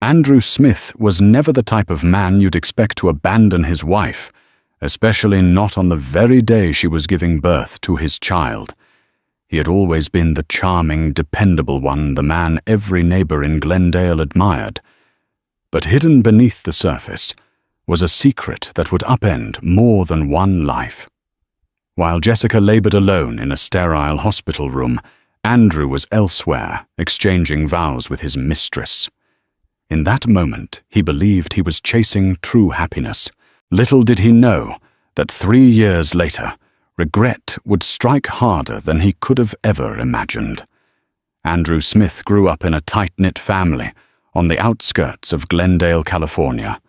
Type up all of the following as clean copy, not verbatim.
Andrew Smith was never the type of man you'd expect to abandon his wife, especially not on the very day she was giving birth to his child. He had always been the charming, dependable one, the man every neighbor in Glendale admired. But hidden beneath the surface was a secret that would upend more than one life. While Jessica labored alone in a sterile hospital room, Andrew was elsewhere, exchanging vows with his mistress. In that moment, he believed he was chasing true happiness. Little did he know that 3 years later, regret would strike harder than he could have ever imagined. Andrew Smith grew up in a tight-knit family on the outskirts of Glendale, California.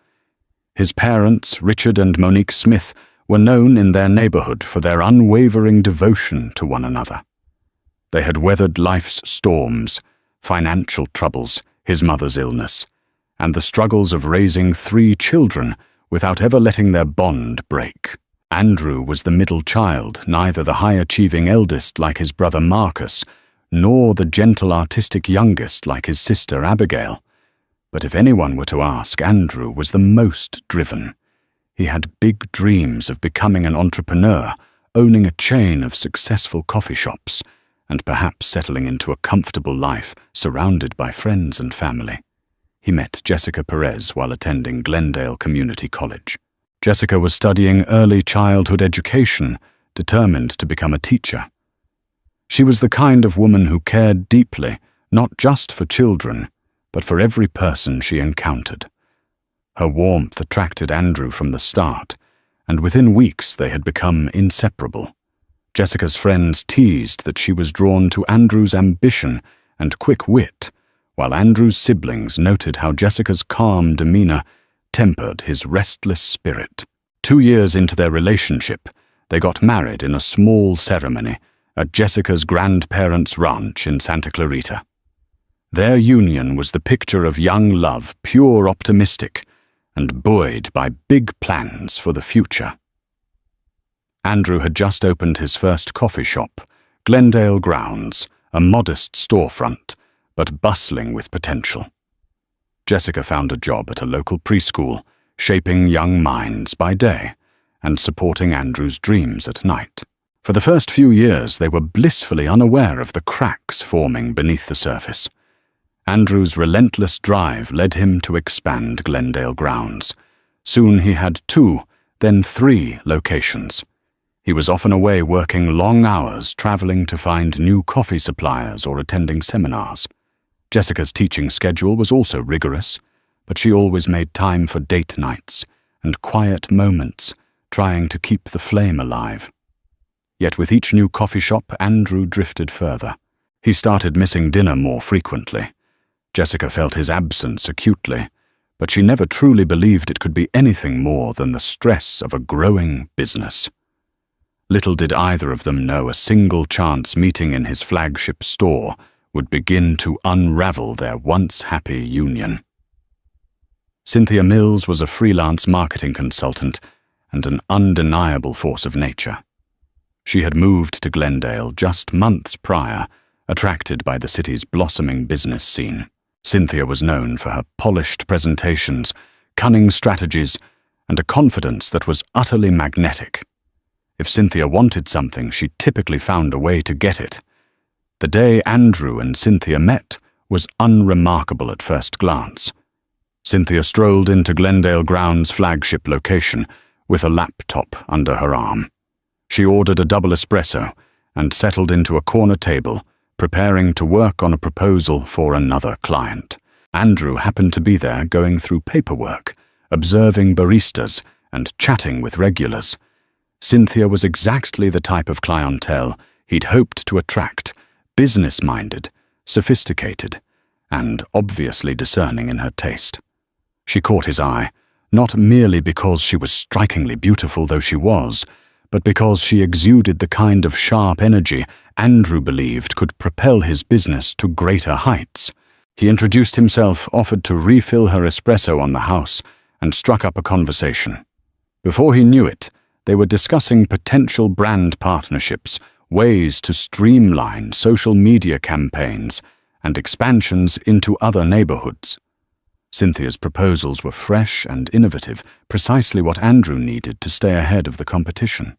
His parents, Richard and Monique Smith, were known in their neighborhood for their unwavering devotion to one another. They had weathered life's storms, financial troubles, his mother's illness, and the struggles of raising 3 children without ever letting their bond break. Andrew was the middle child, neither the high-achieving eldest like his brother Marcus, nor the gentle artistic youngest like his sister Abigail. But if anyone were to ask, Andrew was the most driven. He had big dreams of becoming an entrepreneur, owning a chain of successful coffee shops, and perhaps settling into a comfortable life surrounded by friends and family. He met Jessica Perez while attending Glendale Community College. Jessica was studying early childhood education, determined to become a teacher. She was the kind of woman who cared deeply, not just for children, but for every person she encountered. Her warmth attracted Andrew from the start, and within weeks they had become inseparable. Jessica's friends teased that she was drawn to Andrew's ambition and quick wit, while Andrew's siblings noted how Jessica's calm demeanor tempered his restless spirit. 2 years into their relationship, they got married in a small ceremony at Jessica's grandparents' ranch in Santa Clarita. Their union was the picture of young love, pure optimistic, and buoyed by big plans for the future. Andrew had just opened his first coffee shop, Glendale Grounds, a modest storefront, but bustling with potential. Jessica found a job at a local preschool, shaping young minds by day and supporting Andrew's dreams at night. For the first few years, they were blissfully unaware of the cracks forming beneath the surface. Andrew's relentless drive led him to expand Glendale Grounds. Soon he had 2, then 3 locations. He was often away working long hours, traveling to find new coffee suppliers or attending seminars. Jessica's teaching schedule was also rigorous, but she always made time for date nights and quiet moments, trying to keep the flame alive. Yet with each new coffee shop, Andrew drifted further. He started missing dinner more frequently. Jessica felt his absence acutely, but she never truly believed it could be anything more than the stress of a growing business. Little did either of them know a single chance meeting in his flagship store would begin to unravel their once happy union. Cynthia Mills was a freelance marketing consultant and an undeniable force of nature. She had moved to Glendale just months prior, attracted by the city's blossoming business scene. Cynthia was known for her polished presentations, cunning strategies, and a confidence that was utterly magnetic. If Cynthia wanted something, she typically found a way to get it. The day Andrew and Cynthia met was unremarkable at first glance. Cynthia strolled into Glendale Grounds' flagship location with a laptop under her arm. She ordered a double espresso and settled into a corner table, preparing to work on a proposal for another client. Andrew happened to be there going through paperwork, observing baristas, and chatting with regulars. Cynthia was exactly the type of clientele he'd hoped to attract, business-minded, sophisticated, and obviously discerning in her taste. She caught his eye, not merely because she was strikingly beautiful though she was, but because she exuded the kind of sharp energy Andrew believed could propel his business to greater heights. He introduced himself, offered to refill her espresso on the house, and struck up a conversation. Before he knew it, they were discussing potential brand partnerships, ways to streamline social media campaigns, and expansions into other neighborhoods. Cynthia's proposals were fresh and innovative, precisely what Andrew needed to stay ahead of the competition.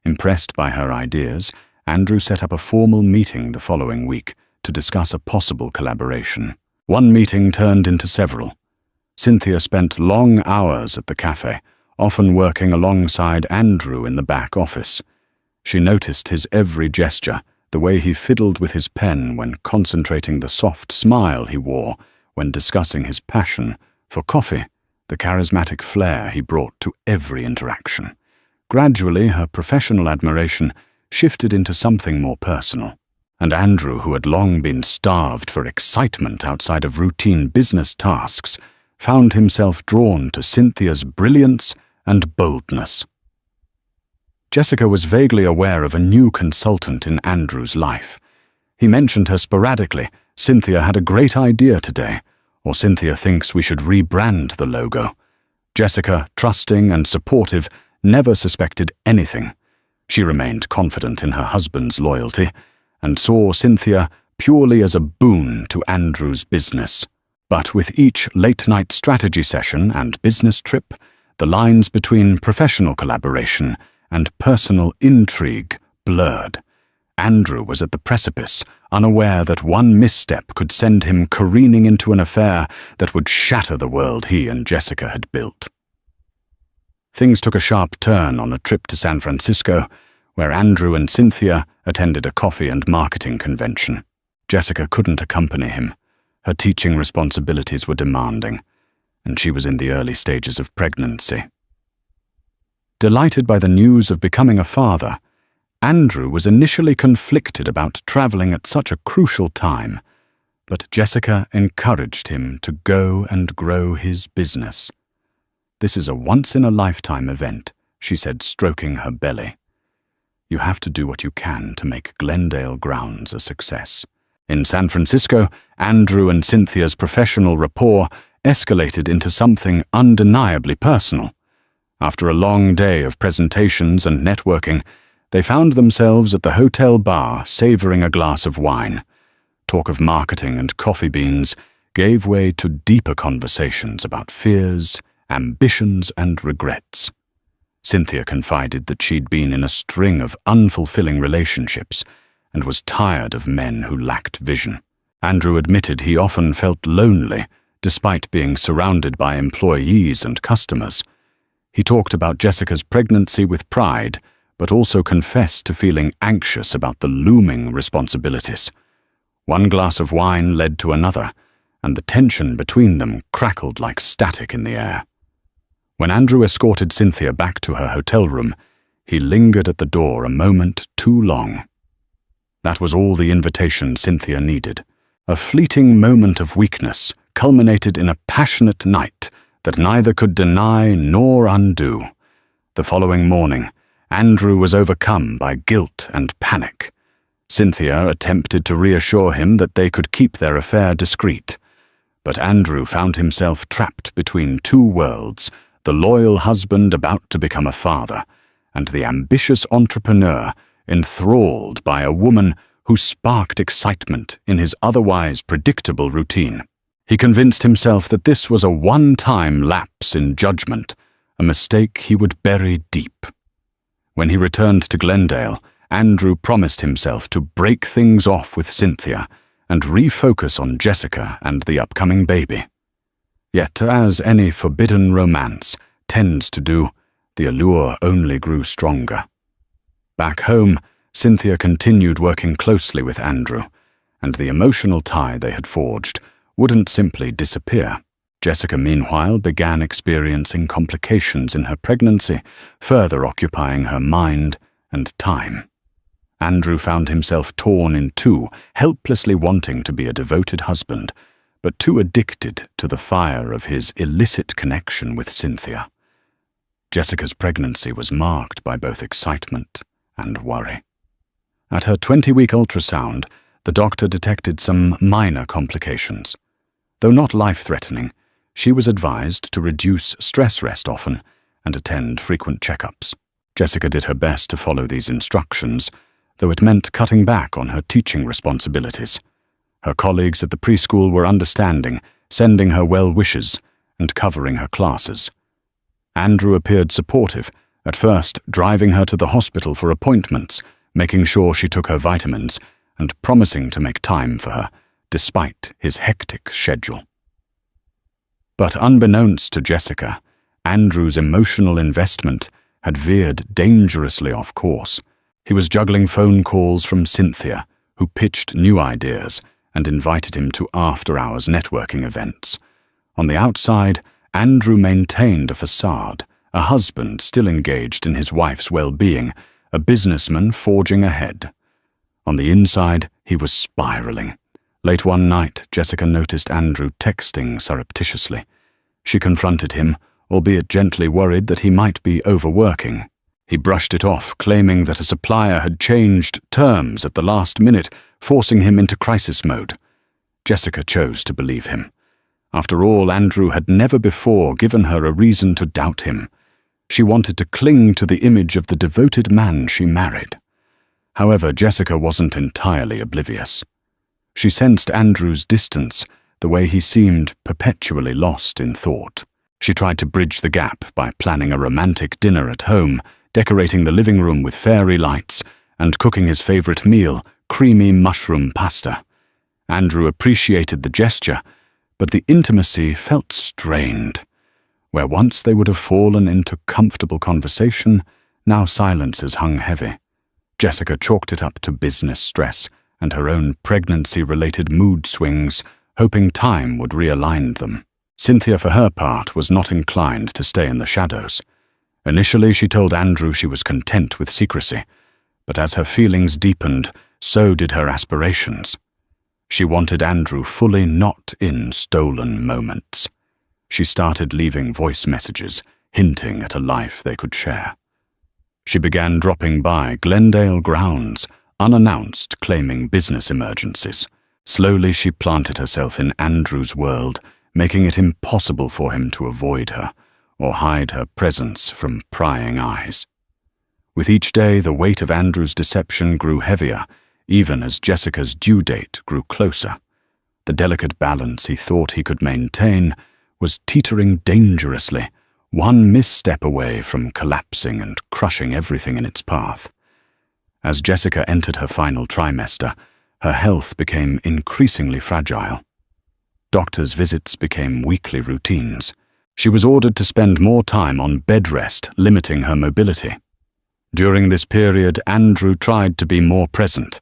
Impressed by her ideas, Andrew set up a formal meeting the following week to discuss a possible collaboration. One meeting turned into several. Cynthia spent long hours at the cafe, often working alongside Andrew in the back office. She noticed his every gesture, the way he fiddled with his pen when concentrating, the soft smile he wore when discussing his passion for coffee, the charismatic flair he brought to every interaction. Gradually, her professional admiration shifted into something more personal, and Andrew, who had long been starved for excitement outside of routine business tasks, found himself drawn to Cynthia's brilliance and boldness. Jessica was vaguely aware of a new consultant in Andrew's life. He mentioned her sporadically. Cynthia had a great idea today, or Cynthia thinks we should rebrand the logo. Jessica, trusting and supportive, never suspected anything. She remained confident in her husband's loyalty and saw Cynthia purely as a boon to Andrew's business. But with each late-night strategy session and business trip, the lines between professional collaboration and personal intrigue blurred. Andrew was at the precipice, unaware that one misstep could send him careening into an affair that would shatter the world he and Jessica had built. Things took a sharp turn on a trip to San Francisco, where Andrew and Cynthia attended a coffee and marketing convention. Jessica couldn't accompany him. Her teaching responsibilities were demanding, and she was in the early stages of pregnancy. Delighted by the news of becoming a father, Andrew was initially conflicted about traveling at such a crucial time, but Jessica encouraged him to go and grow his business. "This is a once-in-a-lifetime event," she said, stroking her belly. "You have to do what you can to make Glendale Grounds a success." In San Francisco, Andrew and Cynthia's professional rapport escalated into something undeniably personal. After a long day of presentations and networking, they found themselves at the hotel bar savoring a glass of wine. Talk of marketing and coffee beans gave way to deeper conversations about fears, ambitions, and regrets. Cynthia confided that she'd been in a string of unfulfilling relationships and was tired of men who lacked vision. Andrew admitted he often felt lonely, despite being surrounded by employees and customers. He talked about Jessica's pregnancy with pride, but also confessed to feeling anxious about the looming responsibilities. One glass of wine led to another, and the tension between them crackled like static in the air. When Andrew escorted Cynthia back to her hotel room, he lingered at the door a moment too long. That was all the invitation Cynthia needed. A fleeting moment of weakness culminated in a passionate night that neither could deny nor undo. The following morning, Andrew was overcome by guilt and panic. Cynthia attempted to reassure him that they could keep their affair discreet. But Andrew found himself trapped between two worlds, the loyal husband about to become a father, and the ambitious entrepreneur enthralled by a woman who sparked excitement in his otherwise predictable routine. He convinced himself that this was a one-time lapse in judgment, a mistake he would bury deep. When he returned to Glendale, Andrew promised himself to break things off with Cynthia and refocus on Jessica and the upcoming baby. Yet, as any forbidden romance tends to do, the allure only grew stronger. Back home, Cynthia continued working closely with Andrew, and the emotional tie they had forged wouldn't simply disappear. Jessica, meanwhile, began experiencing complications in her pregnancy, further occupying her mind and time. Andrew found himself torn in two, helplessly wanting to be a devoted husband, but too addicted to the fire of his illicit connection with Cynthia. Jessica's pregnancy was marked by both excitement and worry. At her 20-week ultrasound, the doctor detected some minor complications. Though not life-threatening, she was advised to reduce stress rest often and attend frequent checkups. Jessica did her best to follow these instructions, though it meant cutting back on her teaching responsibilities. Her colleagues at the preschool were understanding, sending her well wishes and covering her classes. Andrew appeared supportive, at first driving her to the hospital for appointments, making sure she took her vitamins, and promising to make time for her, despite his hectic schedule. But unbeknownst to Jessica, Andrew's emotional investment had veered dangerously off course. He was juggling phone calls from Cynthia, who pitched new ideas and invited him to after-hours networking events. On the outside, Andrew maintained a facade, a husband still engaged in his wife's well-being, a businessman forging ahead. On the inside, he was spiraling. Late one night, Jessica noticed Andrew texting surreptitiously. She confronted him, albeit gently worried that he might be overworking. He brushed it off, claiming that a supplier had changed terms at the last minute, forcing him into crisis mode. Jessica chose to believe him. After all, Andrew had never before given her a reason to doubt him. She wanted to cling to the image of the devoted man she married. However, Jessica wasn't entirely oblivious. She sensed Andrew's distance, the way he seemed perpetually lost in thought. She tried to bridge the gap by planning a romantic dinner at home, decorating the living room with fairy lights, and cooking his favorite meal, creamy mushroom pasta. Andrew appreciated the gesture, but the intimacy felt strained. Where once they would have fallen into comfortable conversation, now silences hung heavy. Jessica chalked it up to business stress and her own pregnancy-related mood swings, hoping time would realign them. Cynthia, for her part, was not inclined to stay in the shadows. Initially, she told Andrew she was content with secrecy, but as her feelings deepened, so did her aspirations. She wanted Andrew fully not in stolen moments. She started leaving voice messages, hinting at a life they could share. She began dropping by Glendale grounds, unannounced, claiming business emergencies. Slowly she planted herself in Andrew's world, making it impossible for him to avoid her or hide her presence from prying eyes. With each day, the weight of Andrew's deception grew heavier, even as Jessica's due date grew closer. The delicate balance he thought he could maintain was teetering dangerously, one misstep away from collapsing and crushing everything in its path. As Jessica entered her final trimester, her health became increasingly fragile. Doctors' visits became weekly routines. She was ordered to spend more time on bed rest, limiting her mobility. During this period, Andrew tried to be more present,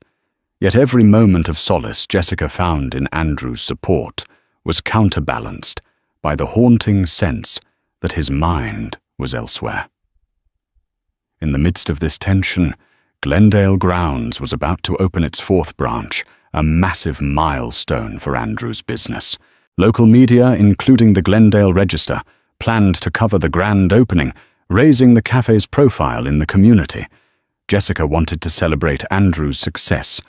yet every moment of solace Jessica found in Andrew's support was counterbalanced by the haunting sense that his mind was elsewhere. In the midst of this tension, Glendale Grounds was about to open its fourth branch, a massive milestone for Andrew's business. Local media, including the Glendale Register, planned to cover the grand opening, raising the cafe's profile in the community. Jessica wanted to celebrate Andrew's success.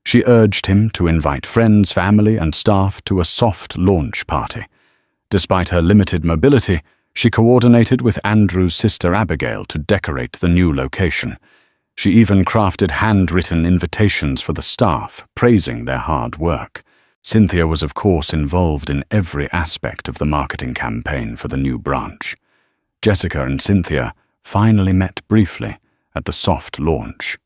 She urged him to invite friends, family, and staff to a soft launch party. Despite her limited mobility, she coordinated with Andrew's sister Abigail to decorate the new location. She even crafted handwritten invitations for the staff, praising their hard work. Cynthia was of course involved in every aspect of the marketing campaign for the new branch. Jessica and Cynthia finally met briefly at the soft launch.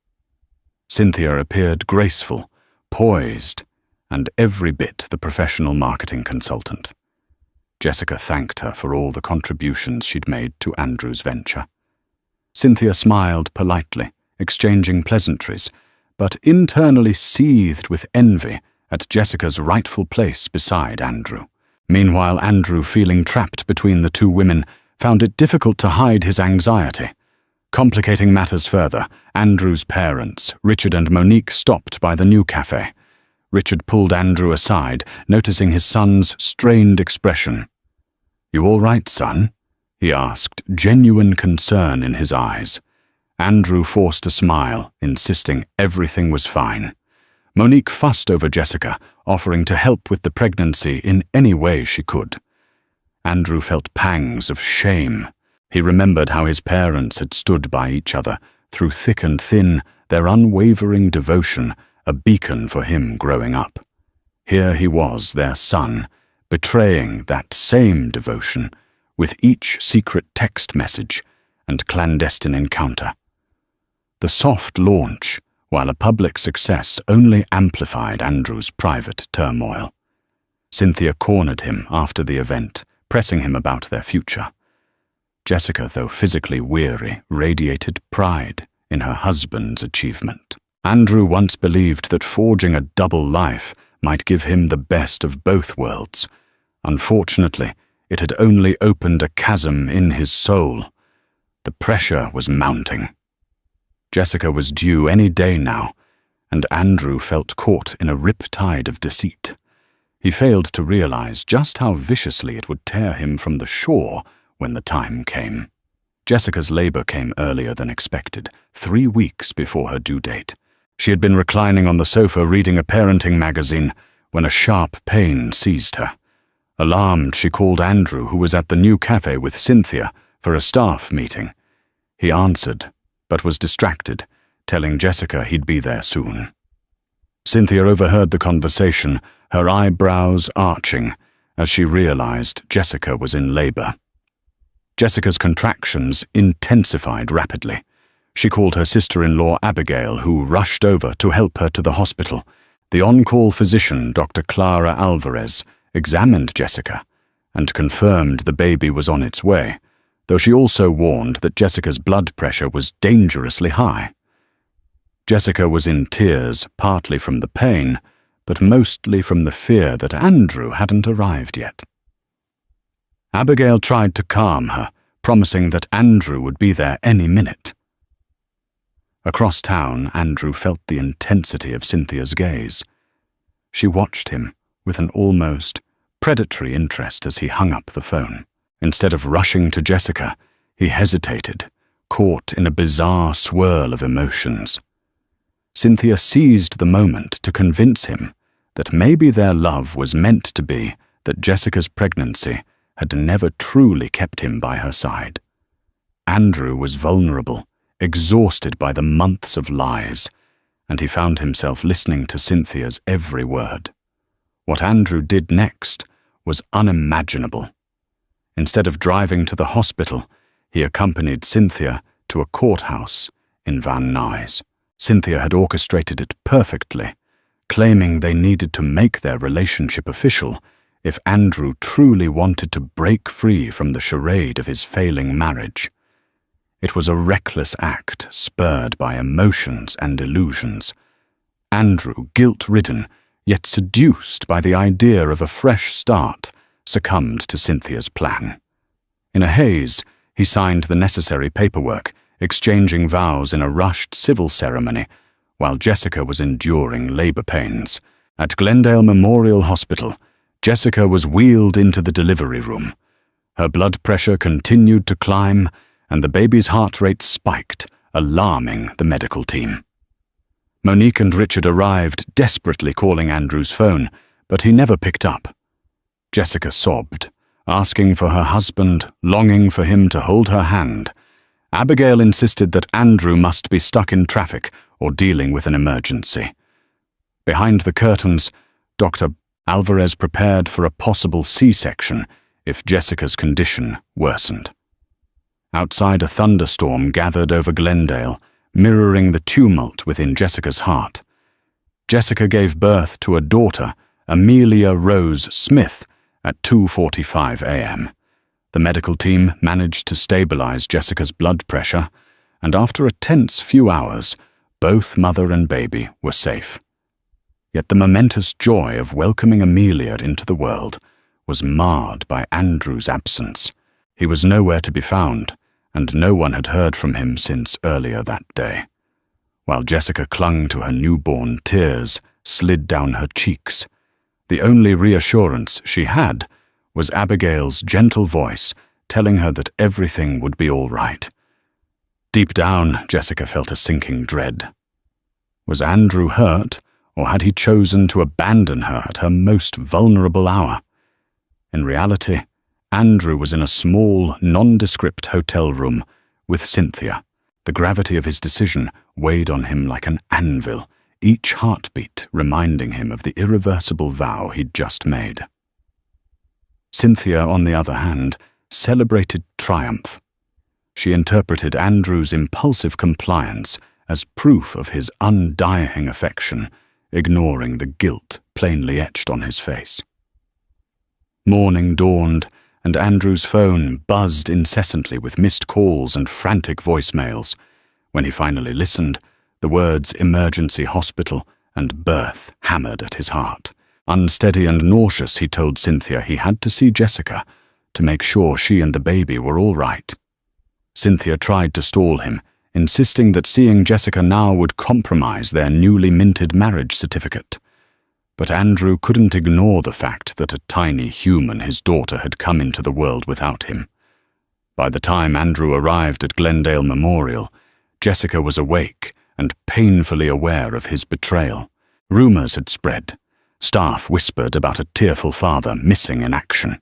Cynthia appeared graceful, poised, and every bit the professional marketing consultant. Jessica thanked her for all the contributions she'd made to Andrew's venture. Cynthia smiled politely, exchanging pleasantries, but internally seethed with envy at Jessica's rightful place beside Andrew. Meanwhile, Andrew, feeling trapped between the two women, found it difficult to hide his anxiety. Complicating matters further, Andrew's parents, Richard and Monique, stopped by the new cafe. Richard pulled Andrew aside, noticing his son's strained expression. "You all right, son?" he asked, genuine concern in his eyes. Andrew forced a smile, insisting everything was fine. Monique fussed over Jessica, offering to help with the pregnancy in any way she could. Andrew felt pangs of shame. He remembered how his parents had stood by each other, through thick and thin, their unwavering devotion, a beacon for him growing up. Here he was, their son, betraying that same devotion with each secret text message and clandestine encounter. The soft launch, while a public success, only amplified Andrew's private turmoil. Cynthia cornered him after the event, pressing him about their future. Jessica, though physically weary, radiated pride in her husband's achievement. Andrew once believed that forging a double life might give him the best of both worlds. Unfortunately, it had only opened a chasm in his soul. The pressure was mounting. Jessica was due any day now, and Andrew felt caught in a riptide of deceit. He failed to realize just how viciously it would tear him from the shore when the time came. Jessica's labor came earlier than expected, 3 weeks before her due date. She had been reclining on the sofa reading a parenting magazine when a sharp pain seized her. Alarmed, she called Andrew, who was at the new cafe with Cynthia, for a staff meeting. He answered, but was distracted, telling Jessica he'd be there soon. Cynthia overheard the conversation, her eyebrows arching, as she realized Jessica was in labor. Jessica's contractions intensified rapidly. She called her sister-in-law Abigail, who rushed over to help her to the hospital. The on-call physician, Dr. Clara Alvarez, examined Jessica and confirmed the baby was on its way, though she also warned that Jessica's blood pressure was dangerously high. Jessica was in tears, partly from the pain, but mostly from the fear that Andrew hadn't arrived yet. Abigail tried to calm her, promising that Andrew would be there any minute. Across town, Andrew felt the intensity of Cynthia's gaze. She watched him with an almost predatory interest as he hung up the phone. Instead of rushing to Jessica, he hesitated, caught in a bizarre swirl of emotions. Cynthia seized the moment to convince him that maybe their love was meant to be that Jessica's pregnancy had never truly kept him by her side. Andrew was vulnerable, exhausted by the months of lies, and he found himself listening to Cynthia's every word. What Andrew did next was unimaginable. Instead of driving to the hospital, he accompanied Cynthia to a courthouse in Van Nuys. Cynthia had orchestrated it perfectly, claiming they needed to make their relationship official if Andrew truly wanted to break free from the charade of his failing marriage. It was a reckless act spurred by emotions and illusions. Andrew, guilt-ridden, yet seduced by the idea of a fresh start, succumbed to Cynthia's plan. In a haze, he signed the necessary paperwork, exchanging vows in a rushed civil ceremony, while Jessica was enduring labor pains. At Glendale Memorial Hospital, Jessica was wheeled into the delivery room. Her blood pressure continued to climb, and the baby's heart rate spiked, alarming the medical team. Monique and Richard arrived, desperately calling Andrew's phone, but he never picked up. Jessica sobbed, asking for her husband, longing for him to hold her hand. Abigail insisted that Andrew must be stuck in traffic or dealing with an emergency. Behind the curtains, Dr. Alvarez prepared for a possible C-section if Jessica's condition worsened. Outside, a thunderstorm gathered over Glendale, mirroring the tumult within Jessica's heart. Jessica gave birth to a daughter, Amelia Rose Smith, at 2:45 a.m. The medical team managed to stabilize Jessica's blood pressure, and after a tense few hours, both mother and baby were safe. Yet the momentous joy of welcoming Amelia into the world was marred by Andrew's absence. He was nowhere to be found, and no one had heard from him since earlier that day. While Jessica clung to her newborn, tears slid down her cheeks. The only reassurance she had was Abigail's gentle voice telling her that everything would be all right. Deep down, Jessica felt a sinking dread. Was Andrew hurt, or had he chosen to abandon her at her most vulnerable hour? In reality, Andrew was in a small, nondescript hotel room with Cynthia. The gravity of his decision weighed on him like an anvil, each heartbeat reminding him of the irreversible vow he'd just made. Cynthia, on the other hand, celebrated triumph. She interpreted Andrew's impulsive compliance as proof of his undying affection, ignoring the guilt plainly etched on his face. Morning dawned, and Andrew's phone buzzed incessantly with missed calls and frantic voicemails. When he finally listened, the words "emergency hospital" and "birth" hammered at his heart. Unsteady and nauseous, he told Cynthia he had to see Jessica to make sure she and the baby were all right. Cynthia tried to stall him, insisting that seeing Jessica now would compromise their newly minted marriage certificate. But Andrew couldn't ignore the fact that a tiny human, his daughter, had come into the world without him. By the time Andrew arrived at Glendale Memorial, Jessica was awake and painfully aware of his betrayal. Rumors had spread. Staff whispered about a tearful father missing in action.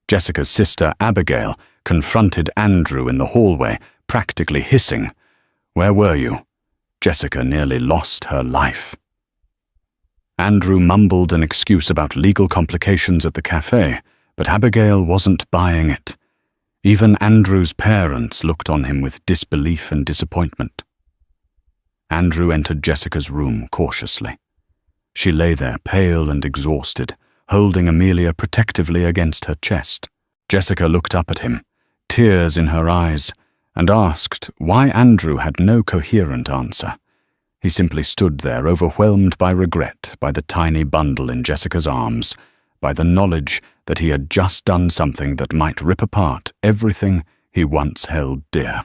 Jessica's sister, Abigail, confronted Andrew in the hallway, practically hissing, "Where were you?" Jessica nearly lost her life. Andrew mumbled an excuse about legal complications at the cafe, but Abigail wasn't buying it. Even Andrew's parents looked on him with disbelief and disappointment. Andrew entered Jessica's room cautiously. She lay there, pale and exhausted, holding Amelia protectively against her chest. Jessica looked up at him, tears in her eyes, and asked why Andrew had no coherent answer. He simply stood there, overwhelmed by regret, by the tiny bundle in Jessica's arms, by the knowledge that he had just done something that might rip apart everything he once held dear.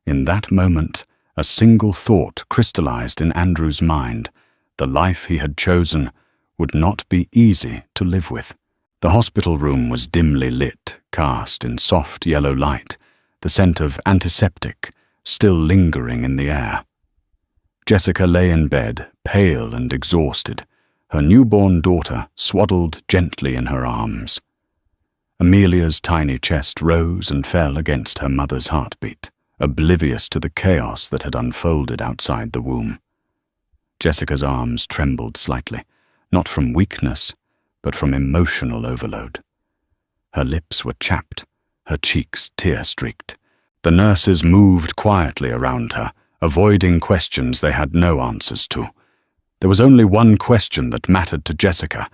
In that moment, a single thought crystallized in Andrew's mind. The life he had chosen would not be easy to live with. The hospital room was dimly lit, cast in soft yellow light, the scent of antiseptic still lingering in the air. Jessica lay in bed, pale and exhausted, her newborn daughter swaddled gently in her arms. Amelia's tiny chest rose and fell against her mother's heartbeat, oblivious to the chaos that had unfolded outside the womb. Jessica's arms trembled slightly, not from weakness, but from emotional overload. Her lips were chapped, her cheeks tear-streaked. The nurses moved quietly around her, avoiding questions they had no answers to. There was only one question that mattered to Jessica,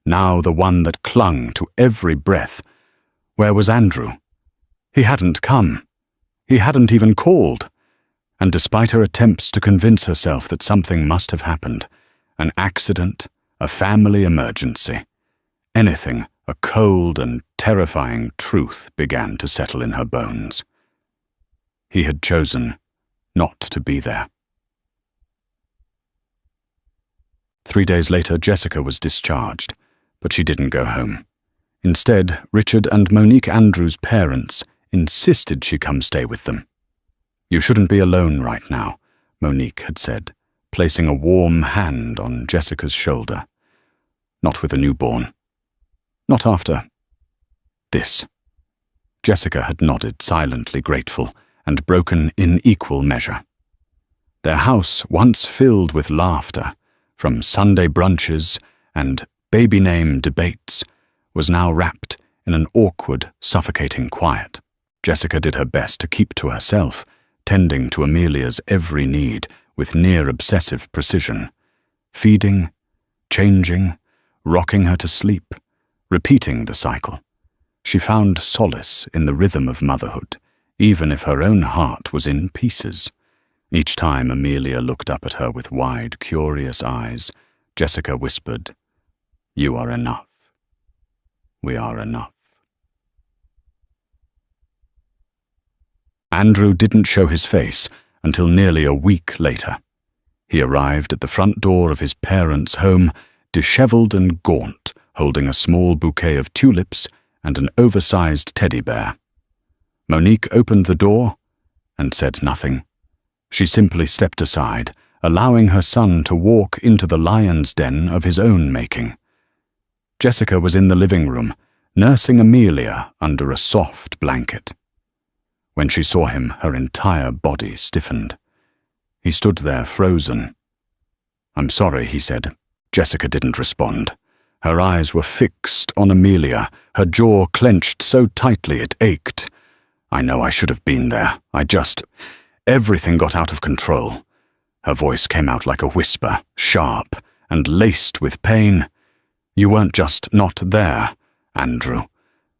now the one that clung to every breath. Where was Andrew? He hadn't come. He hadn't even called. And despite her attempts to convince herself that something must have happened, an accident, a family emergency, anything, a cold and terrifying truth began to settle in her bones. He had chosen not to be there. 3 days later, Jessica was discharged, but she didn't go home. Instead, Richard and Monique Andrews' parents insisted she come stay with them. "You shouldn't be alone right now," Monique had said, placing a warm hand on Jessica's shoulder. "Not with a newborn. Not after this." Jessica had nodded, silently grateful, and broken in equal measure. Their house, once filled with laughter, from Sunday brunches and baby name debates, was now wrapped in an awkward, suffocating quiet. Jessica did her best to keep to herself, tending to Amelia's every need with near-obsessive precision, feeding, changing, rocking her to sleep, repeating the cycle. She found solace in the rhythm of motherhood, even if her own heart was in pieces. Each time Amelia looked up at her with wide, curious eyes, Jessica whispered, "You are enough. We are enough." Andrew didn't show his face until nearly a week later. He arrived at the front door of his parents' home, disheveled and gaunt, holding a small bouquet of tulips and an oversized teddy bear. Monique opened the door and said nothing. She simply stepped aside, allowing her son to walk into the lion's den of his own making. Jessica was in the living room, nursing Amelia under a soft blanket. When she saw him, her entire body stiffened. He stood there frozen. "I'm sorry," he said. Jessica didn't respond. Her eyes were fixed on Amelia, her jaw clenched so tightly it ached. I know I should have been there. Everything got out of control. Her voice came out like a whisper, sharp and laced with pain. You weren't just not there, Andrew.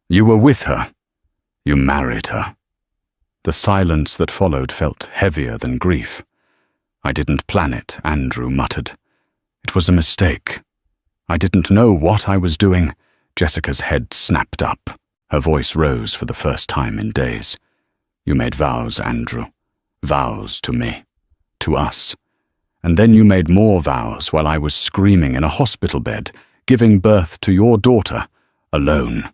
You were with her. You married her. The silence that followed felt heavier than grief. I didn't plan it, Andrew muttered. It was a mistake. I didn't know what I was doing. Jessica's head snapped up. Her voice rose for the first time in days. You made vows, Andrew. Vows to me. To us. And then you made more vows while I was screaming in a hospital bed, giving birth to your daughter, alone.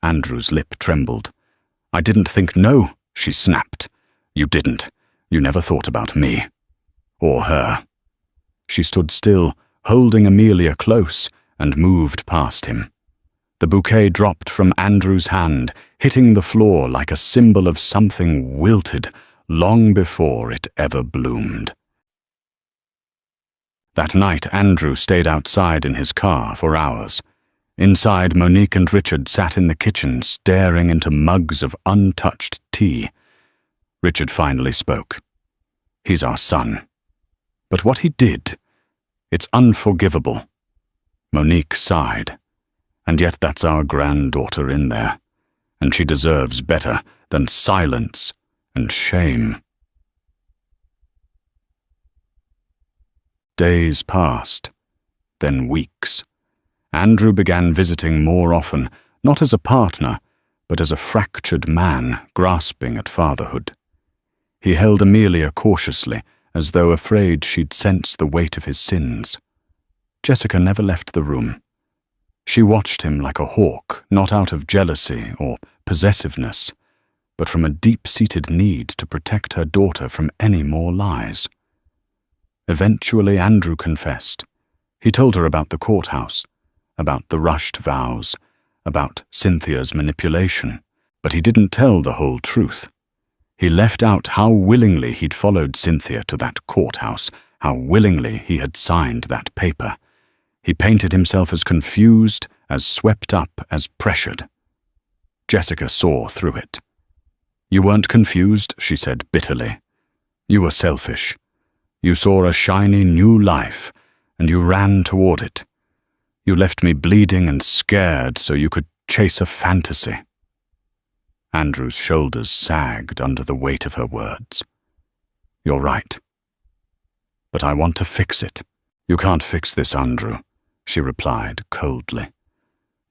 Andrew's lip trembled. I didn't think no, she snapped. You didn't. You never thought about me. Or her. She stood still, holding Amelia close, and moved past him. The bouquet dropped from Andrew's hand, hitting the floor like a symbol of something wilted long before it ever bloomed. That night, Andrew stayed outside in his car for hours. Inside, Monique and Richard sat in the kitchen, staring into mugs of untouched tea. Richard finally spoke. He's our son. But what he did, it's unforgivable. Monique sighed. And yet that's our granddaughter in there, and she deserves better than silence and shame. Days passed, then weeks. Andrew began visiting more often, not as a partner, but as a fractured man grasping at fatherhood. He held Amelia cautiously, as though afraid she'd sense the weight of his sins. Jessica never left the room. She watched him like a hawk, not out of jealousy or possessiveness, but from a deep-seated need to protect her daughter from any more lies. Eventually, Andrew confessed. He told her about the courthouse, about the rushed vows, about Cynthia's manipulation, but he didn't tell the whole truth. He left out how willingly he'd followed Cynthia to that courthouse, how willingly he had signed that paper. He painted himself as confused, as swept up, as pressured. Jessica saw through it. You weren't confused, she said bitterly. You were selfish. You saw a shiny new life, and you ran toward it. You left me bleeding and scared so you could chase a fantasy. Andrew's shoulders sagged under the weight of her words. You're right. But I want to fix it. You can't fix this, Andrew, she replied coldly.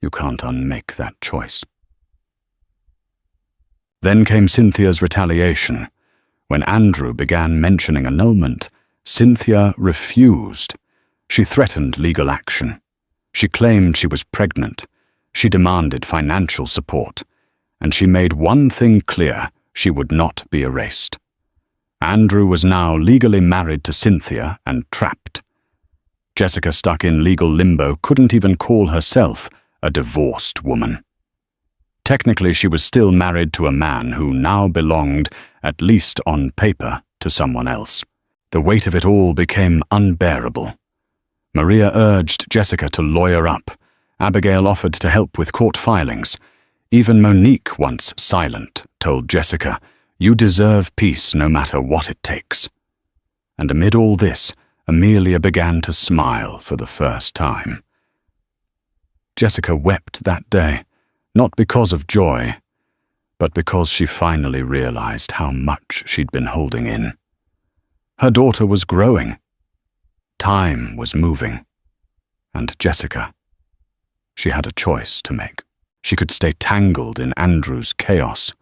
You can't unmake that choice. Then came Cynthia's retaliation. When Andrew began mentioning annulment, Cynthia refused. She threatened legal action. She claimed she was pregnant. She demanded financial support. And she made one thing clear: she would not be erased. Andrew was now legally married to Cynthia and trapped. Jessica, stuck in legal limbo, couldn't even call herself a divorced woman. Technically, she was still married to a man who now belonged, at least on paper, to someone else. The weight of it all became unbearable. Maria urged Jessica to lawyer up. Abigail offered to help with court filings. Even Monique, once silent, told Jessica, "You deserve peace no matter what it takes." And amid all this, Amelia began to smile for the first time. Jessica wept that day, not because of joy, but because she finally realized how much she'd been holding in. Her daughter was growing. Time was moving. And Jessica, she had a choice to make. She could stay tangled in Andrew's chaos,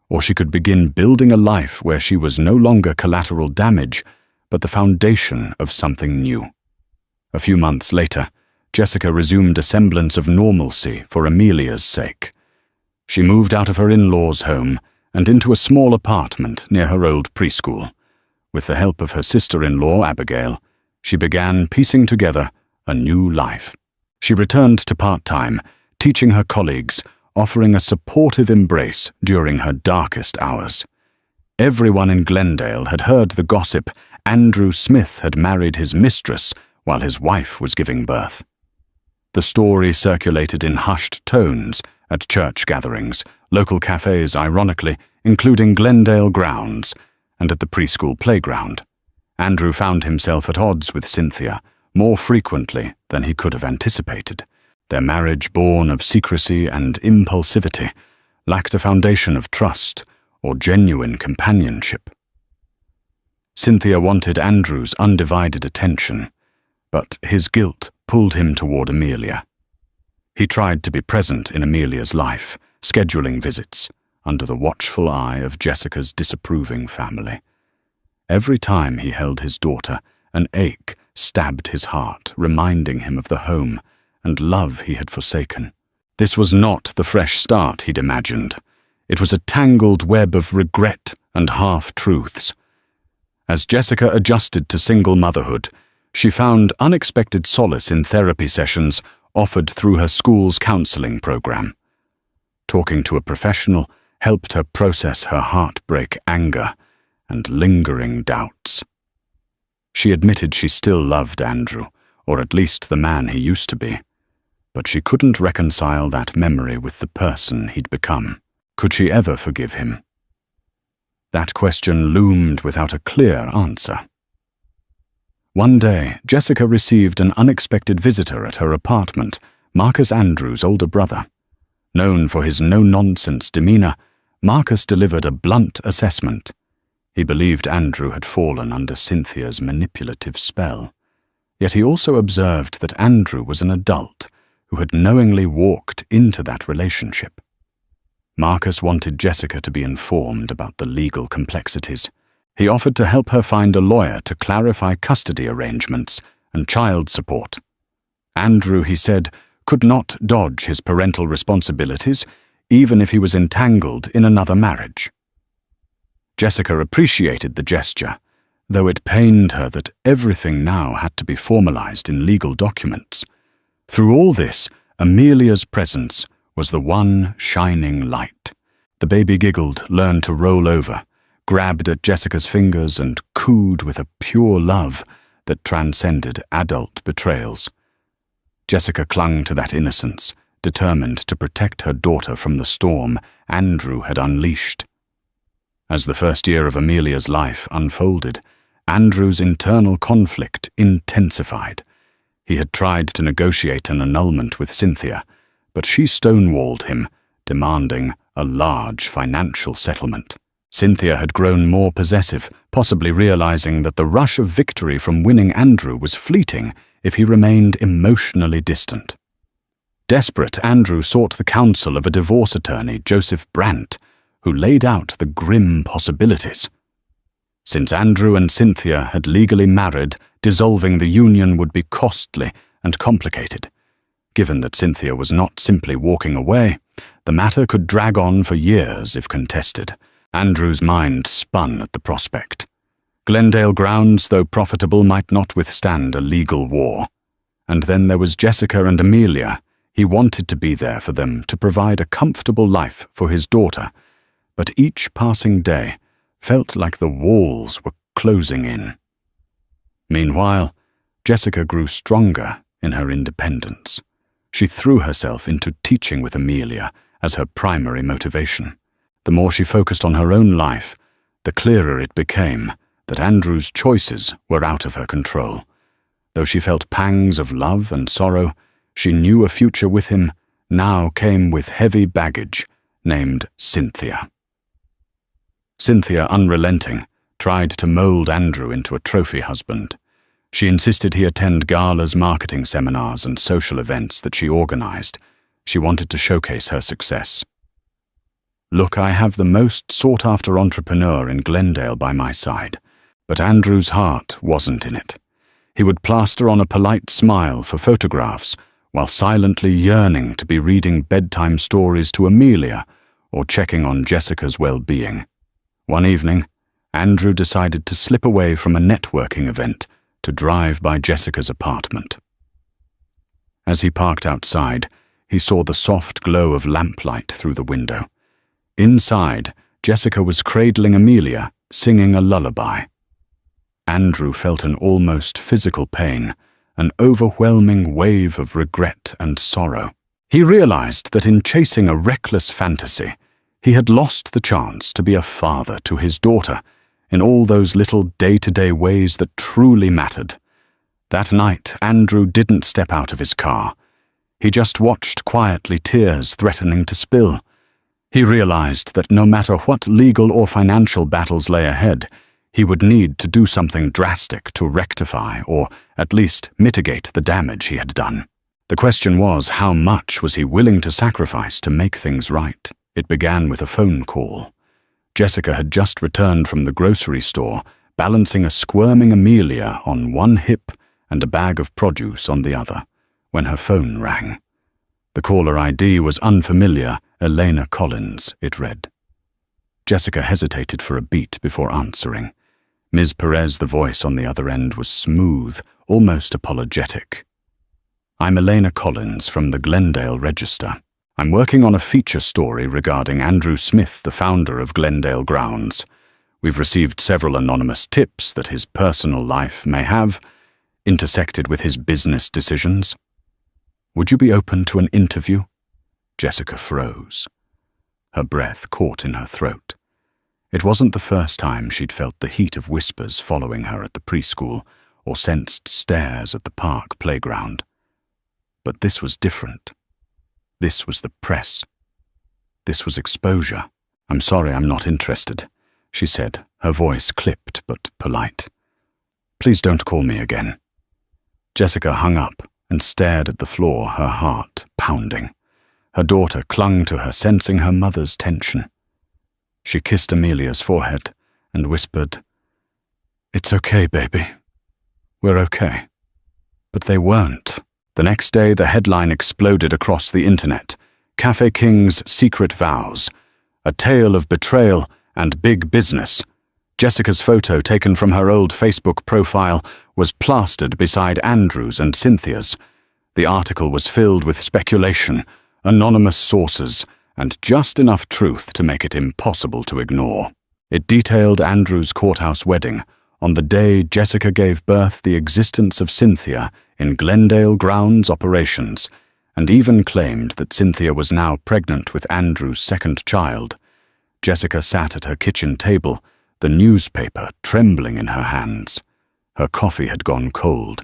or she could begin building a life where she was no longer collateral damage, but the foundation of something new. A few months later, Jessica resumed a semblance of normalcy for Amelia's sake. She moved out of her in-laws' home and into a small apartment near her old preschool. With the help of her sister-in-law, Abigail, she began piecing together a new life. She returned to part-time, teaching her colleagues, offering a supportive embrace during her darkest hours. Everyone in Glendale had heard the gossip Andrew Smith had married his mistress while his wife was giving birth. The story circulated in hushed tones at church gatherings, local cafes ironically, including Glendale grounds, and at the preschool playground. Andrew found himself at odds with Cynthia more frequently than he could have anticipated. Their marriage, born of secrecy and impulsivity, lacked a foundation of trust or genuine companionship. Cynthia wanted Andrew's undivided attention, but his guilt pulled him toward Amelia. He tried to be present in Amelia's life, scheduling visits, under the watchful eye of Jessica's disapproving family. Every time he held his daughter, an ache stabbed his heart, reminding him of the home and love he had forsaken. This was not the fresh start he'd imagined. It was a tangled web of regret and half-truths. As Jessica adjusted to single motherhood, she found unexpected solace in therapy sessions offered through her school's counseling program. Talking to a professional helped her process her heartbreak, anger, and lingering doubts. She admitted she still loved Andrew, or at least the man he used to be, but she couldn't reconcile that memory with the person he'd become. Could she ever forgive him? That question loomed without a clear answer. One day, Jessica received an unexpected visitor at her apartment, Marcus Andrews' older brother. Known for his no-nonsense demeanor, Marcus delivered a blunt assessment. He believed Andrew had fallen under Cynthia's manipulative spell. Yet he also observed that Andrew was an adult who had knowingly walked into that relationship. Marcus wanted Jessica to be informed about the legal complexities. He offered to help her find a lawyer to clarify custody arrangements and child support. Andrew, he said, could not dodge his parental responsibilities, even if he was entangled in another marriage. Jessica appreciated the gesture, though it pained her that everything now had to be formalized in legal documents. Through all this, Amelia's presence was the one shining light. The baby giggled, learned to roll over, grabbed at Jessica's fingers and cooed with a pure love that transcended adult betrayals. Jessica clung to that innocence, determined to protect her daughter from the storm Andrew had unleashed. As the first year of Amelia's life unfolded, Andrew's internal conflict intensified. He had tried to negotiate an annulment with Cynthia, but she stonewalled him, demanding a large financial settlement. Cynthia had grown more possessive, possibly realizing that the rush of victory from winning Andrew was fleeting if he remained emotionally distant. Desperate, Andrew sought the counsel of a divorce attorney, Joseph Brandt, who laid out the grim possibilities. Since Andrew and Cynthia had legally married, dissolving the union would be costly and complicated. Given that Cynthia was not simply walking away, the matter could drag on for years if contested. Andrew's mind spun at the prospect. Glendale grounds, though profitable, might not withstand a legal war. And then there was Jessica and Amelia. He wanted to be there for them, to provide a comfortable life for his daughter, but each passing day felt like the walls were closing in. Meanwhile, Jessica grew stronger in her independence. She threw herself into teaching with Amelia as her primary motivation. The more she focused on her own life, the clearer it became that Andrew's choices were out of her control. Though she felt pangs of love and sorrow, she knew a future with him now came with heavy baggage named Cynthia. Cynthia, unrelenting, tried to mold Andrew into a trophy husband. She insisted he attend galas, marketing seminars, and social events that she organized. She wanted to showcase her success. Look, I have the most sought-after entrepreneur in Glendale by my side, but Andrew's heart wasn't in it. He would plaster on a polite smile for photographs, while silently yearning to be reading bedtime stories to Amelia or checking on Jessica's well-being. One evening, Andrew decided to slip away from a networking event to drive by Jessica's apartment. As he parked outside, he saw the soft glow of lamplight through the window. Inside, Jessica was cradling Amelia, singing a lullaby. Andrew felt an almost physical pain, an overwhelming wave of regret and sorrow. He realized that in chasing a reckless fantasy, he had lost the chance to be a father to his daughter in all those little day-to-day ways that truly mattered. That night, Andrew didn't step out of his car. He just watched quietly, tears threatening to spill. He realized that no matter what legal or financial battles lay ahead, he would need to do something drastic to rectify or at least mitigate the damage he had done. The question was, how much was he willing to sacrifice to make things right? It began with a phone call. Jessica had just returned from the grocery store, balancing a squirming Amelia on one hip and a bag of produce on the other, when her phone rang. The caller ID was unfamiliar, Elena Collins, it read. Jessica hesitated for a beat before answering. Ms. Perez, the voice on the other end, was smooth, almost apologetic. "I'm Elena Collins from the Glendale Register. I'm working on a feature story regarding Andrew Smith, the founder of Glendale Grounds. We've received several anonymous tips that his personal life may have intersected with his business decisions. Would you be open to an interview?" Jessica froze. Her breath caught in her throat. It wasn't the first time she'd felt the heat of whispers following her at the preschool or sensed stares at the park playground. But this was different. This was the press. This was exposure. "I'm sorry, I'm not interested," she said, her voice clipped but polite. "Please don't call me again." Jessica hung up and stared at the floor, her heart pounding. Her daughter clung to her, sensing her mother's tension. She kissed Amelia's forehead and whispered, "It's okay, baby. We're okay." But they weren't. The next day, the headline exploded across the internet. Cafe King's secret vows. A tale of betrayal and big business. Jessica's photo, taken from her old Facebook profile, was plastered beside Andrew's and Cynthia's. The article was filled with speculation, anonymous sources, and just enough truth to make it impossible to ignore. It detailed Andrew's courthouse wedding, on the day Jessica gave birth, the existence of Cynthia in Glendale Grounds operations, and even claimed that Cynthia was now pregnant with Andrew's second child. Jessica sat at her kitchen table, the newspaper trembling in her hands. Her coffee had gone cold.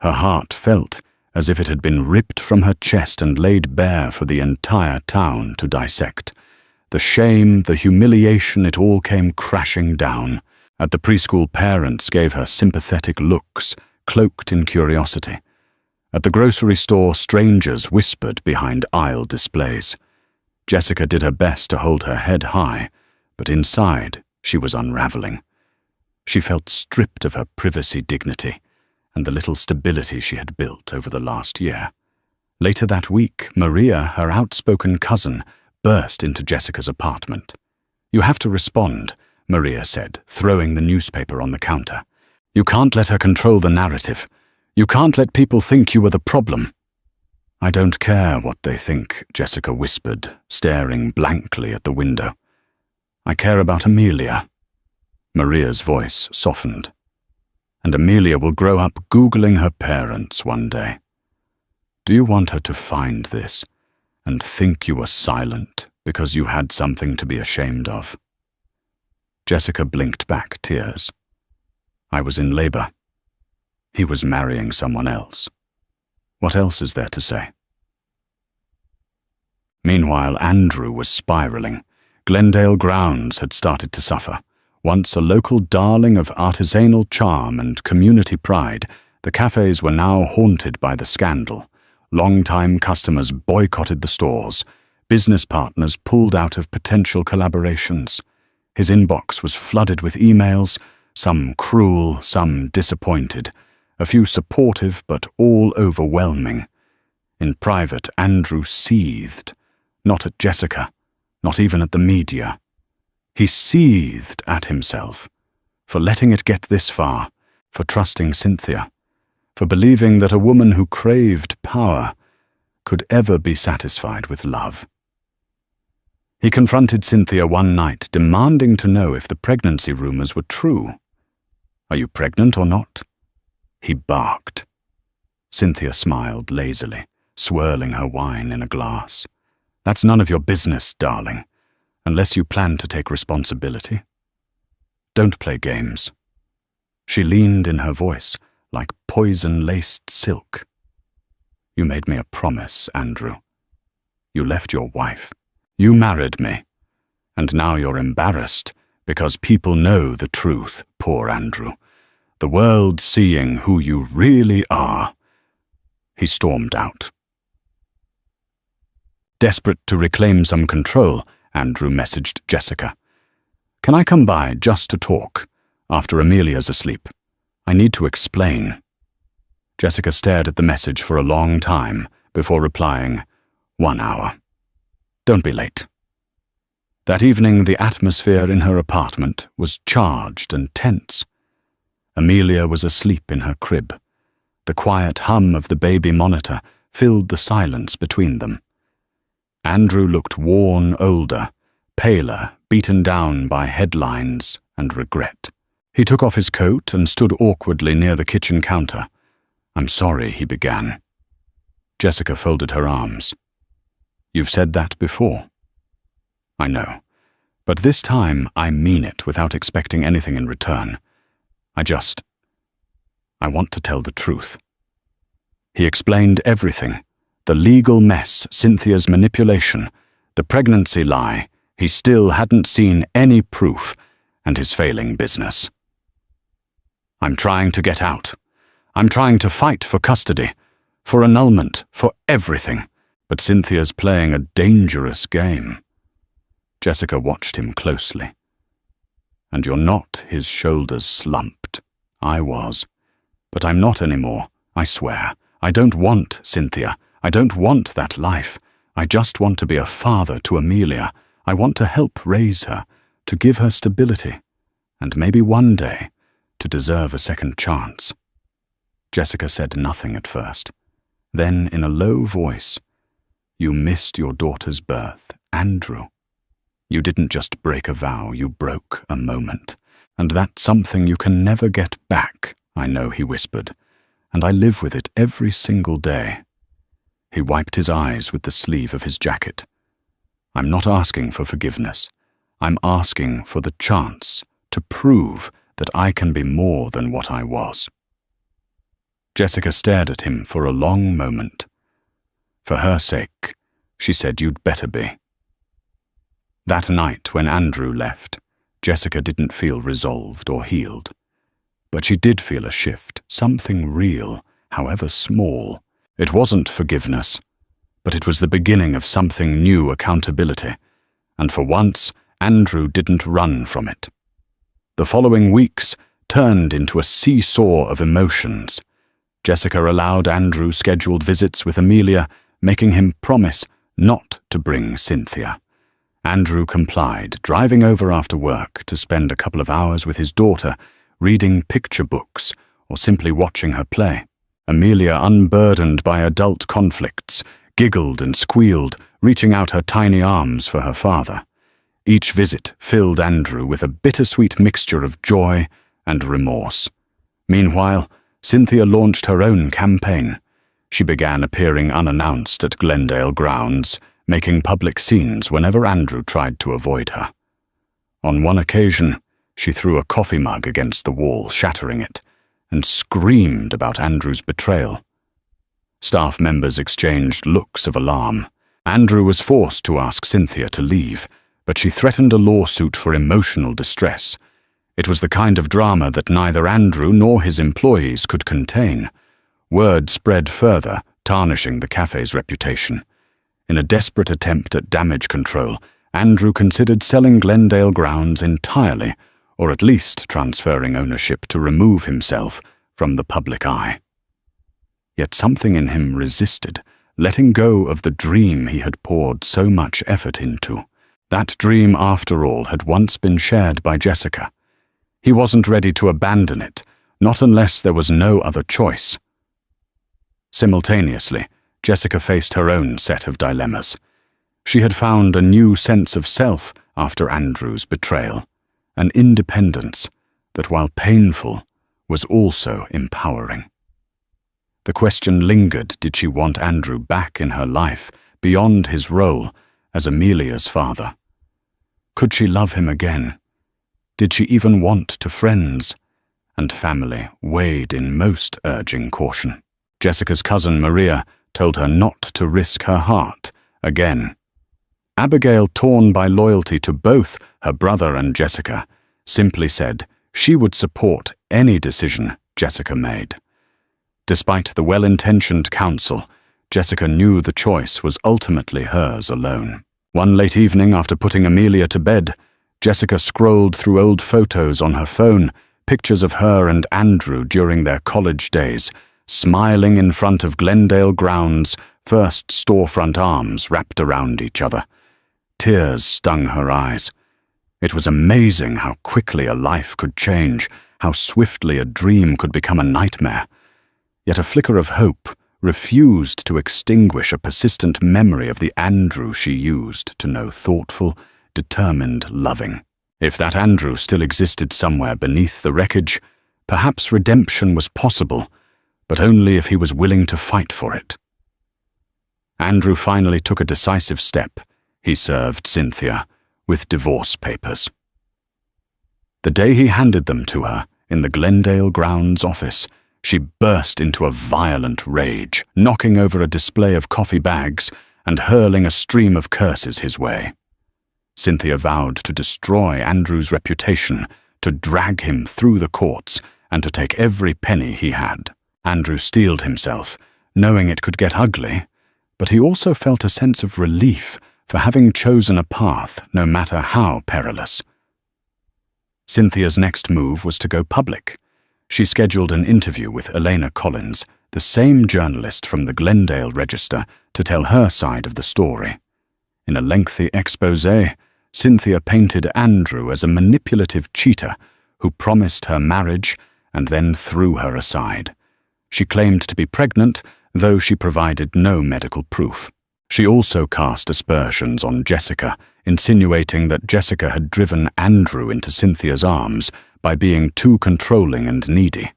Her heart felt as if it had been ripped from her chest and laid bare for the entire town to dissect. The shame, the humiliation, it all came crashing down. At the preschool, parents gave her sympathetic looks, cloaked in curiosity. At the grocery store, strangers whispered behind aisle displays. Jessica did her best to hold her head high, but inside she was unraveling. She felt stripped of her privacy dignity and the little stability she had built over the last year. Later that week, Maria, her outspoken cousin, burst into Jessica's apartment. "You have to respond," Maria said, throwing the newspaper on the counter. "You can't let her control the narrative. You can't let people think you were the problem." "I don't care what they think," Jessica whispered, staring blankly at the window. "I care about Amelia." Maria's voice softened. "And Amelia will grow up Googling her parents one day. Do you want her to find this and think you were silent because you had something to be ashamed of?" Jessica blinked back tears. "I was in labor. He was marrying someone else. What else is there to say?" Meanwhile, Andrew was spiraling. Glendale Grounds had started to suffer. Once a local darling of artisanal charm and community pride, the cafes were now haunted by the scandal. Long-time customers boycotted the stores. Business partners pulled out of potential collaborations. His inbox was flooded with emails, some cruel, some disappointed, a few supportive but all overwhelming. In private, Andrew seethed, not at Jessica, not even at the media. He seethed at himself for letting it get this far, for trusting Cynthia, for believing that a woman who craved power could ever be satisfied with love. He confronted Cynthia one night, demanding to know if the pregnancy rumors were true. "Are you pregnant or not?" He barked. Cynthia smiled lazily, swirling her wine in a glass. That's none of your business, darling, unless you plan to take responsibility. Don't play games. She leaned in her voice like poison-laced silk. You made me a promise, Andrew. You left your wife. You married me. And now you're embarrassed because people know the truth, poor Andrew. The world's seeing who you really are. He stormed out. Desperate to reclaim some control, Andrew messaged Jessica. Can I come by just to talk, after Amelia's asleep? I need to explain. Jessica stared at the message for a long time before replying, 1 hour. Don't be late. That evening, the atmosphere in her apartment was charged and tense. Amelia was asleep in her crib. The quiet hum of the baby monitor filled the silence between them. Andrew looked worn older, paler, beaten down by headlines and regret. He took off his coat and stood awkwardly near the kitchen counter. I'm sorry, he began. Jessica folded her arms. You've said that before. I know, but this time I mean it without expecting anything in return. I want to tell the truth. He explained everything, the legal mess, Cynthia's manipulation, the pregnancy lie. He still hadn't seen any proof, and his failing business. I'm trying to get out. I'm trying to fight for custody, for annulment, for everything, but Cynthia's playing a dangerous game. Jessica watched him closely. And you're not, his shoulders slumped. I was. But I'm not anymore, I swear. I don't want Cynthia. I don't want that life. I just want to be a father to Amelia. I want to help raise her, to give her stability, and maybe one day to deserve a second chance. Jessica said nothing at first. Then, in a low voice, You missed your daughter's birth, Andrew. You didn't just break a vow, you broke a moment. And that's something you can never get back, I know, he whispered, and I live with it every single day. He wiped his eyes with the sleeve of his jacket. I'm not asking for forgiveness. I'm asking for the chance to prove that I can be more than what I was. Jessica stared at him for a long moment. For her sake, she said, you'd better be. That night when Andrew left, Jessica didn't feel resolved or healed. But she did feel a shift, something real, however small. It wasn't forgiveness, but it was the beginning of something new, accountability. And for once, Andrew didn't run from it. The following weeks turned into a seesaw of emotions. Jessica allowed Andrew scheduled visits with Amelia, making him promise not to bring Cynthia. Andrew complied, driving over after work to spend a couple of hours with his daughter, reading picture books or simply watching her play. Amelia, unburdened by adult conflicts, giggled and squealed, reaching out her tiny arms for her father. Each visit filled Andrew with a bittersweet mixture of joy and remorse. Meanwhile, Cynthia launched her own campaign. She began appearing unannounced at Glendale grounds, making public scenes whenever Andrew tried to avoid her. On one occasion, she threw a coffee mug against the wall, shattering it, and screamed about Andrew's betrayal. Staff members exchanged looks of alarm. Andrew was forced to ask Cynthia to leave, but she threatened a lawsuit for emotional distress. It was the kind of drama that neither Andrew nor his employees could contain. Word spread further, tarnishing the cafe's reputation. In a desperate attempt at damage control, Andrew considered selling Glendale grounds entirely, or at least transferring ownership to remove himself from the public eye. Yet something in him resisted, letting go of the dream he had poured so much effort into. That dream, after all, had once been shared by Jessica. He wasn't ready to abandon it, not unless there was no other choice. Simultaneously, Jessica faced her own set of dilemmas. She had found a new sense of self after Andrew's betrayal, an independence that, while painful, was also empowering. The question lingered, did she want Andrew back in her life, beyond his role as Amelia's father? Could she love him again? Did she even want to friends? And family weighed in most urging caution. Jessica's cousin Maria told her not to risk her heart again. Abigail, torn by loyalty to both her brother and Jessica, simply said she would support any decision Jessica made. Despite the well-intentioned counsel, Jessica knew the choice was ultimately hers alone. One late evening, after putting Amelia to bed, Jessica scrolled through old photos on her phone, pictures of her and Andrew during their college days, smiling in front of Glendale grounds, first storefront arms wrapped around each other. Tears stung her eyes. It was amazing how quickly a life could change, how swiftly a dream could become a nightmare. Yet a flicker of hope refused to extinguish a persistent memory of the Andrew she used to know thoughtful, determined loving. If that Andrew still existed somewhere beneath the wreckage, perhaps redemption was possible, but only if he was willing to fight for it. Andrew finally took a decisive step. He served Cynthia with divorce papers. The day he handed them to her in the Glendale grounds office, she burst into a violent rage, knocking over a display of coffee bags and hurling a stream of curses his way. Cynthia vowed to destroy Andrew's reputation, to drag him through the courts, and to take every penny he had. Andrew steeled himself, knowing it could get ugly, but he also felt a sense of relief for having chosen a path, no matter how perilous. Cynthia's next move was to go public. She scheduled an interview with Elena Collins, the same journalist from the Glendale Register, to tell her side of the story. In a lengthy exposé, Cynthia painted Andrew as a manipulative cheater who promised her marriage and then threw her aside. She claimed to be pregnant, though she provided no medical proof. She also cast aspersions on Jessica, insinuating that Jessica had driven Andrew into Cynthia's arms by being too controlling and needy.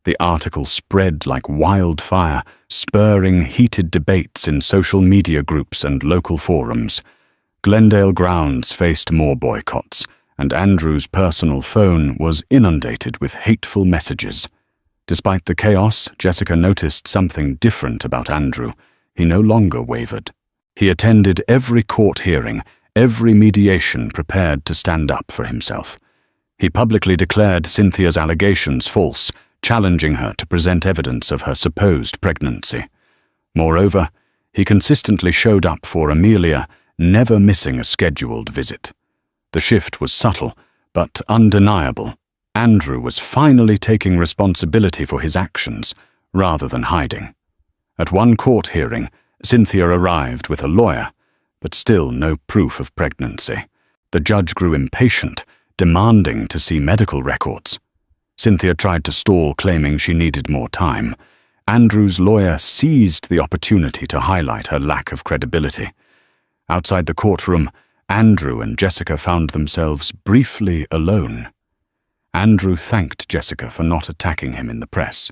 The article spread like wildfire, spurring heated debates in social media groups and local forums. Glendale grounds faced more boycotts, and Andrew's personal phone was inundated with hateful messages. Despite the chaos, Jessica noticed something different about Andrew. He no longer wavered. He attended every court hearing, every mediation, prepared to stand up for himself. He publicly declared Cynthia's allegations false, challenging her to present evidence of her supposed pregnancy. Moreover, he consistently showed up for Amelia, never missing a scheduled visit. The shift was subtle, but undeniable. Andrew was finally taking responsibility for his actions, rather than hiding. At one court hearing, Cynthia arrived with a lawyer, but still no proof of pregnancy. The judge grew impatient, demanding to see medical records. Cynthia tried to stall, claiming she needed more time. Andrew's lawyer seized the opportunity to highlight her lack of credibility. Outside the courtroom, Andrew and Jessica found themselves briefly alone. Andrew thanked Jessica for not attacking him in the press.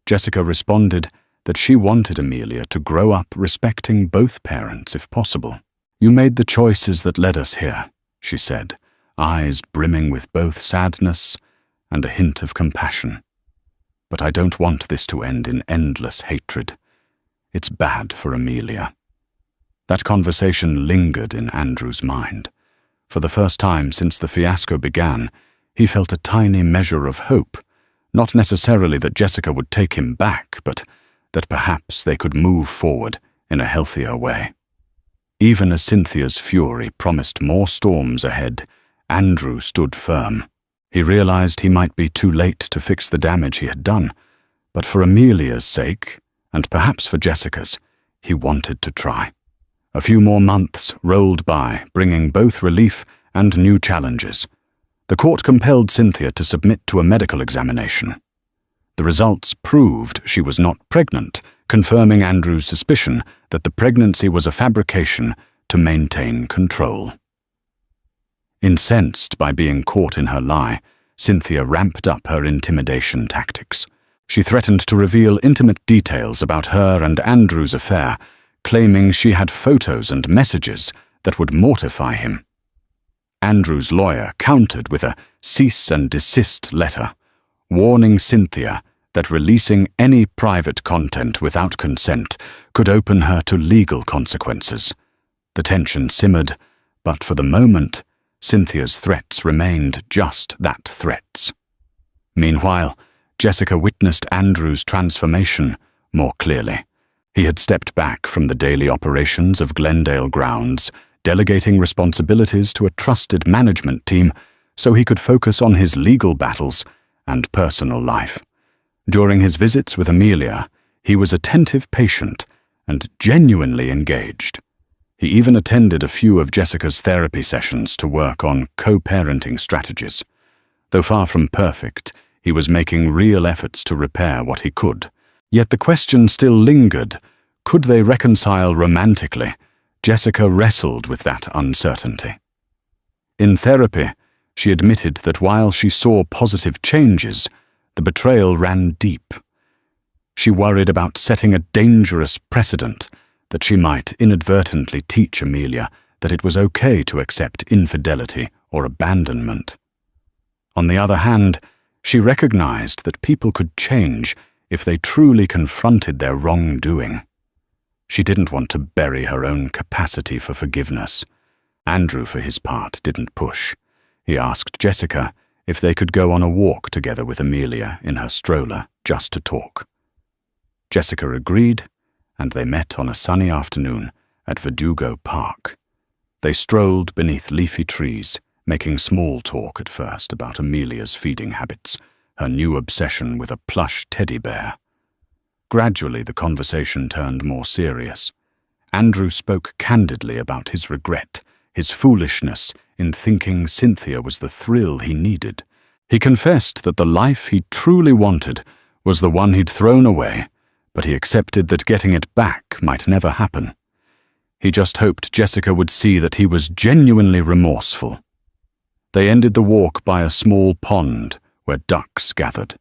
Jessica responded that she wanted Amelia to grow up respecting both parents if possible. "You made the choices that led us here," she said, eyes brimming with both sadness and a hint of compassion. "But I don't want this to end in endless hatred. It's bad for Amelia." That conversation lingered in Andrew's mind. For the first time since the fiasco began, he felt a tiny measure of hope, not necessarily that Jessica would take him back, but that perhaps they could move forward in a healthier way. Even as Cynthia's fury promised more storms ahead, Andrew stood firm. He realized he might be too late to fix the damage he had done, but for Amelia's sake, and perhaps for Jessica's, he wanted to try. A few more months rolled by, bringing both relief and new challenges. The court compelled Cynthia to submit to a medical examination. The results proved she was not pregnant, confirming Andrew's suspicion that the pregnancy was a fabrication to maintain control. Incensed by being caught in her lie, Cynthia ramped up her intimidation tactics. She threatened to reveal intimate details about her and Andrew's affair, claiming she had photos and messages that would mortify him. Andrew's lawyer countered with a cease and desist letter, warning Cynthia that releasing any private content without consent could open her to legal consequences. The tension simmered, but for the moment, Cynthia's threats remained just that, threats. Meanwhile, Jessica witnessed Andrew's transformation more clearly. He had stepped back from the daily operations of Glendale grounds, delegating responsibilities to a trusted management team so he could focus on his legal battles and personal life. During his visits with Amelia, he was attentive, patient, and genuinely engaged. He even attended a few of Jessica's therapy sessions to work on co-parenting strategies. Though far from perfect, he was making real efforts to repair what he could. Yet the question still lingered, could they reconcile romantically? Jessica wrestled with that uncertainty. In therapy, she admitted that while she saw positive changes, the betrayal ran deep. She worried about setting a dangerous precedent, that she might inadvertently teach Amelia that it was okay to accept infidelity or abandonment. On the other hand, she recognized that people could change if they truly confronted their wrongdoing. She didn't want to bury her own capacity for forgiveness. Andrew, for his part, didn't push. He asked Jessica if they could go on a walk together with Amelia in her stroller just to talk. Jessica agreed, and they met on a sunny afternoon at Verdugo Park. They strolled beneath leafy trees, making small talk at first about Amelia's feeding habits, her new obsession with a plush teddy bear. Gradually, the conversation turned more serious. Andrew spoke candidly about his regret, his foolishness in thinking Cynthia was the thrill he needed. He confessed that the life he truly wanted was the one he'd thrown away, but he accepted that getting it back might never happen. He just hoped Jessica would see that he was genuinely remorseful. They ended the walk by a small pond where ducks gathered.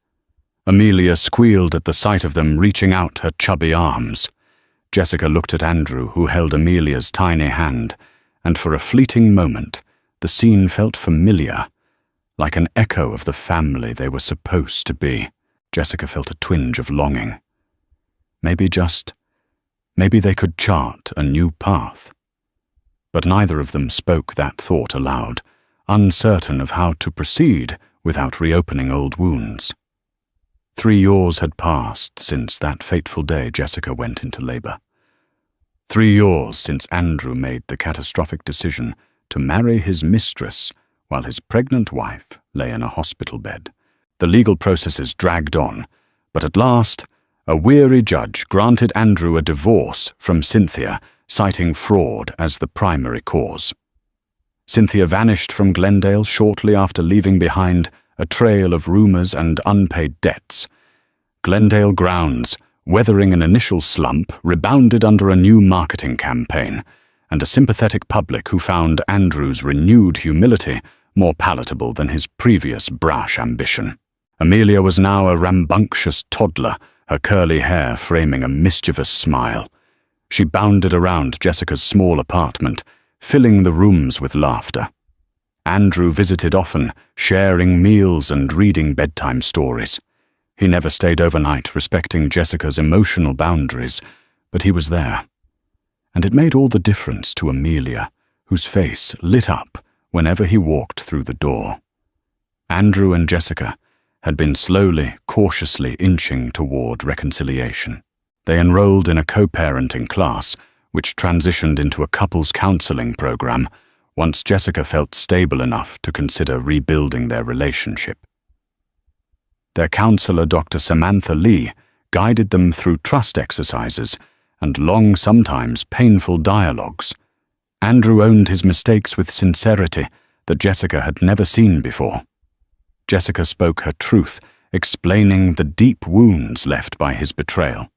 Amelia squealed at the sight of them, reaching out her chubby arms. Jessica looked at Andrew, who held Amelia's tiny hand, and for a fleeting moment, the scene felt familiar, like an echo of the family they were supposed to be. Jessica felt a twinge of longing. Maybe they could chart a new path. But neither of them spoke that thought aloud, uncertain of how to proceed without reopening old wounds. 3 years had passed since that fateful day Jessica went into labor. 3 years since Andrew made the catastrophic decision to marry his mistress while his pregnant wife lay in a hospital bed. The legal processes dragged on, but at last, a weary judge granted Andrew a divorce from Cynthia, citing fraud as the primary cause. Cynthia vanished from Glendale shortly after leaving behind a trail of rumors and unpaid debts. Glendale grounds, weathering an initial slump, rebounded under a new marketing campaign, and a sympathetic public who found Andrew's renewed humility more palatable than his previous brash ambition. Amelia was now a rambunctious toddler, her curly hair framing a mischievous smile. She bounded around Jessica's small apartment, filling the rooms with laughter. Andrew visited often, sharing meals and reading bedtime stories. He never stayed overnight, respecting Jessica's emotional boundaries, but he was there. And it made all the difference to Amelia, whose face lit up whenever he walked through the door. Andrew and Jessica had been slowly, cautiously inching toward reconciliation. They enrolled in a co-parenting class, which transitioned into a couples counseling program once Jessica felt stable enough to consider rebuilding their relationship. Their counselor, Dr. Samantha Lee, guided them through trust exercises and long, sometimes painful dialogues. Andrew owned his mistakes with sincerity that Jessica had never seen before. Jessica spoke her truth, explaining the deep wounds left by his betrayal.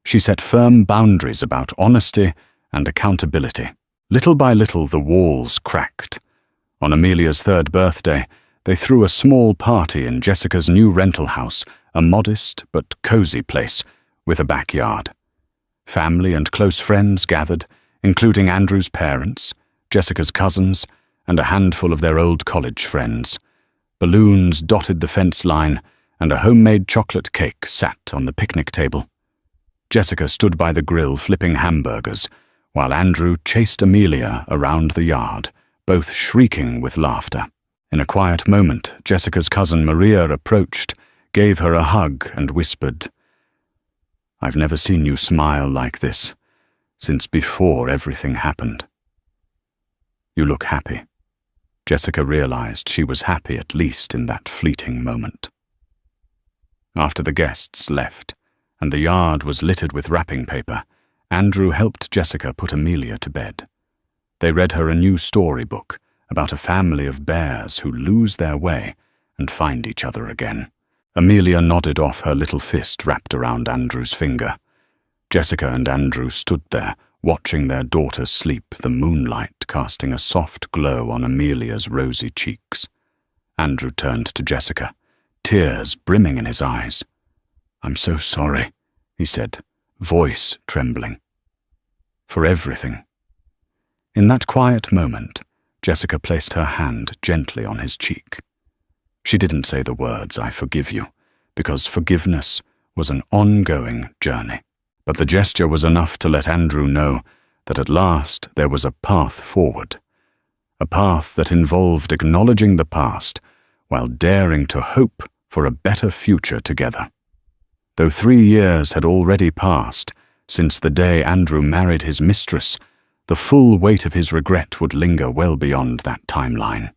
She set firm boundaries about honesty and accountability. Little by little, the walls cracked. On Amelia's 3rd birthday, they threw a small party in Jessica's new rental house, a modest but cozy place with a backyard. Family and close friends gathered, including Andrew's parents, Jessica's cousins, and a handful of their old college friends. Balloons dotted the fence line, and a homemade chocolate cake sat on the picnic table. Jessica stood by the grill flipping hamburgers, while Andrew chased Amelia around the yard, both shrieking with laughter. In a quiet moment, Jessica's cousin Maria approached, gave her a hug, and whispered, "I've never seen you smile like this since before everything happened. You look happy." Jessica realized she was happy at least in that fleeting moment. After the guests left, and the yard was littered with wrapping paper, Andrew helped Jessica put Amelia to bed. They read her a new storybook about a family of bears who lose their way and find each other again. Amelia nodded off, her little fist wrapped around Andrew's finger. Jessica and Andrew stood there, watching their daughter sleep, the moonlight casting a soft glow on Amelia's rosy cheeks. Andrew turned to Jessica, tears brimming in his eyes. "I'm so sorry," he said, voice trembling. "For everything." In that quiet moment, Jessica placed her hand gently on his cheek. She didn't say the words, "I forgive you," because forgiveness was an ongoing journey. But the gesture was enough to let Andrew know that at last there was a path forward. A path that involved acknowledging the past while daring to hope for a better future together. Though 3 years had already passed since the day Andrew married his mistress, the full weight of his regret would linger well beyond that timeline.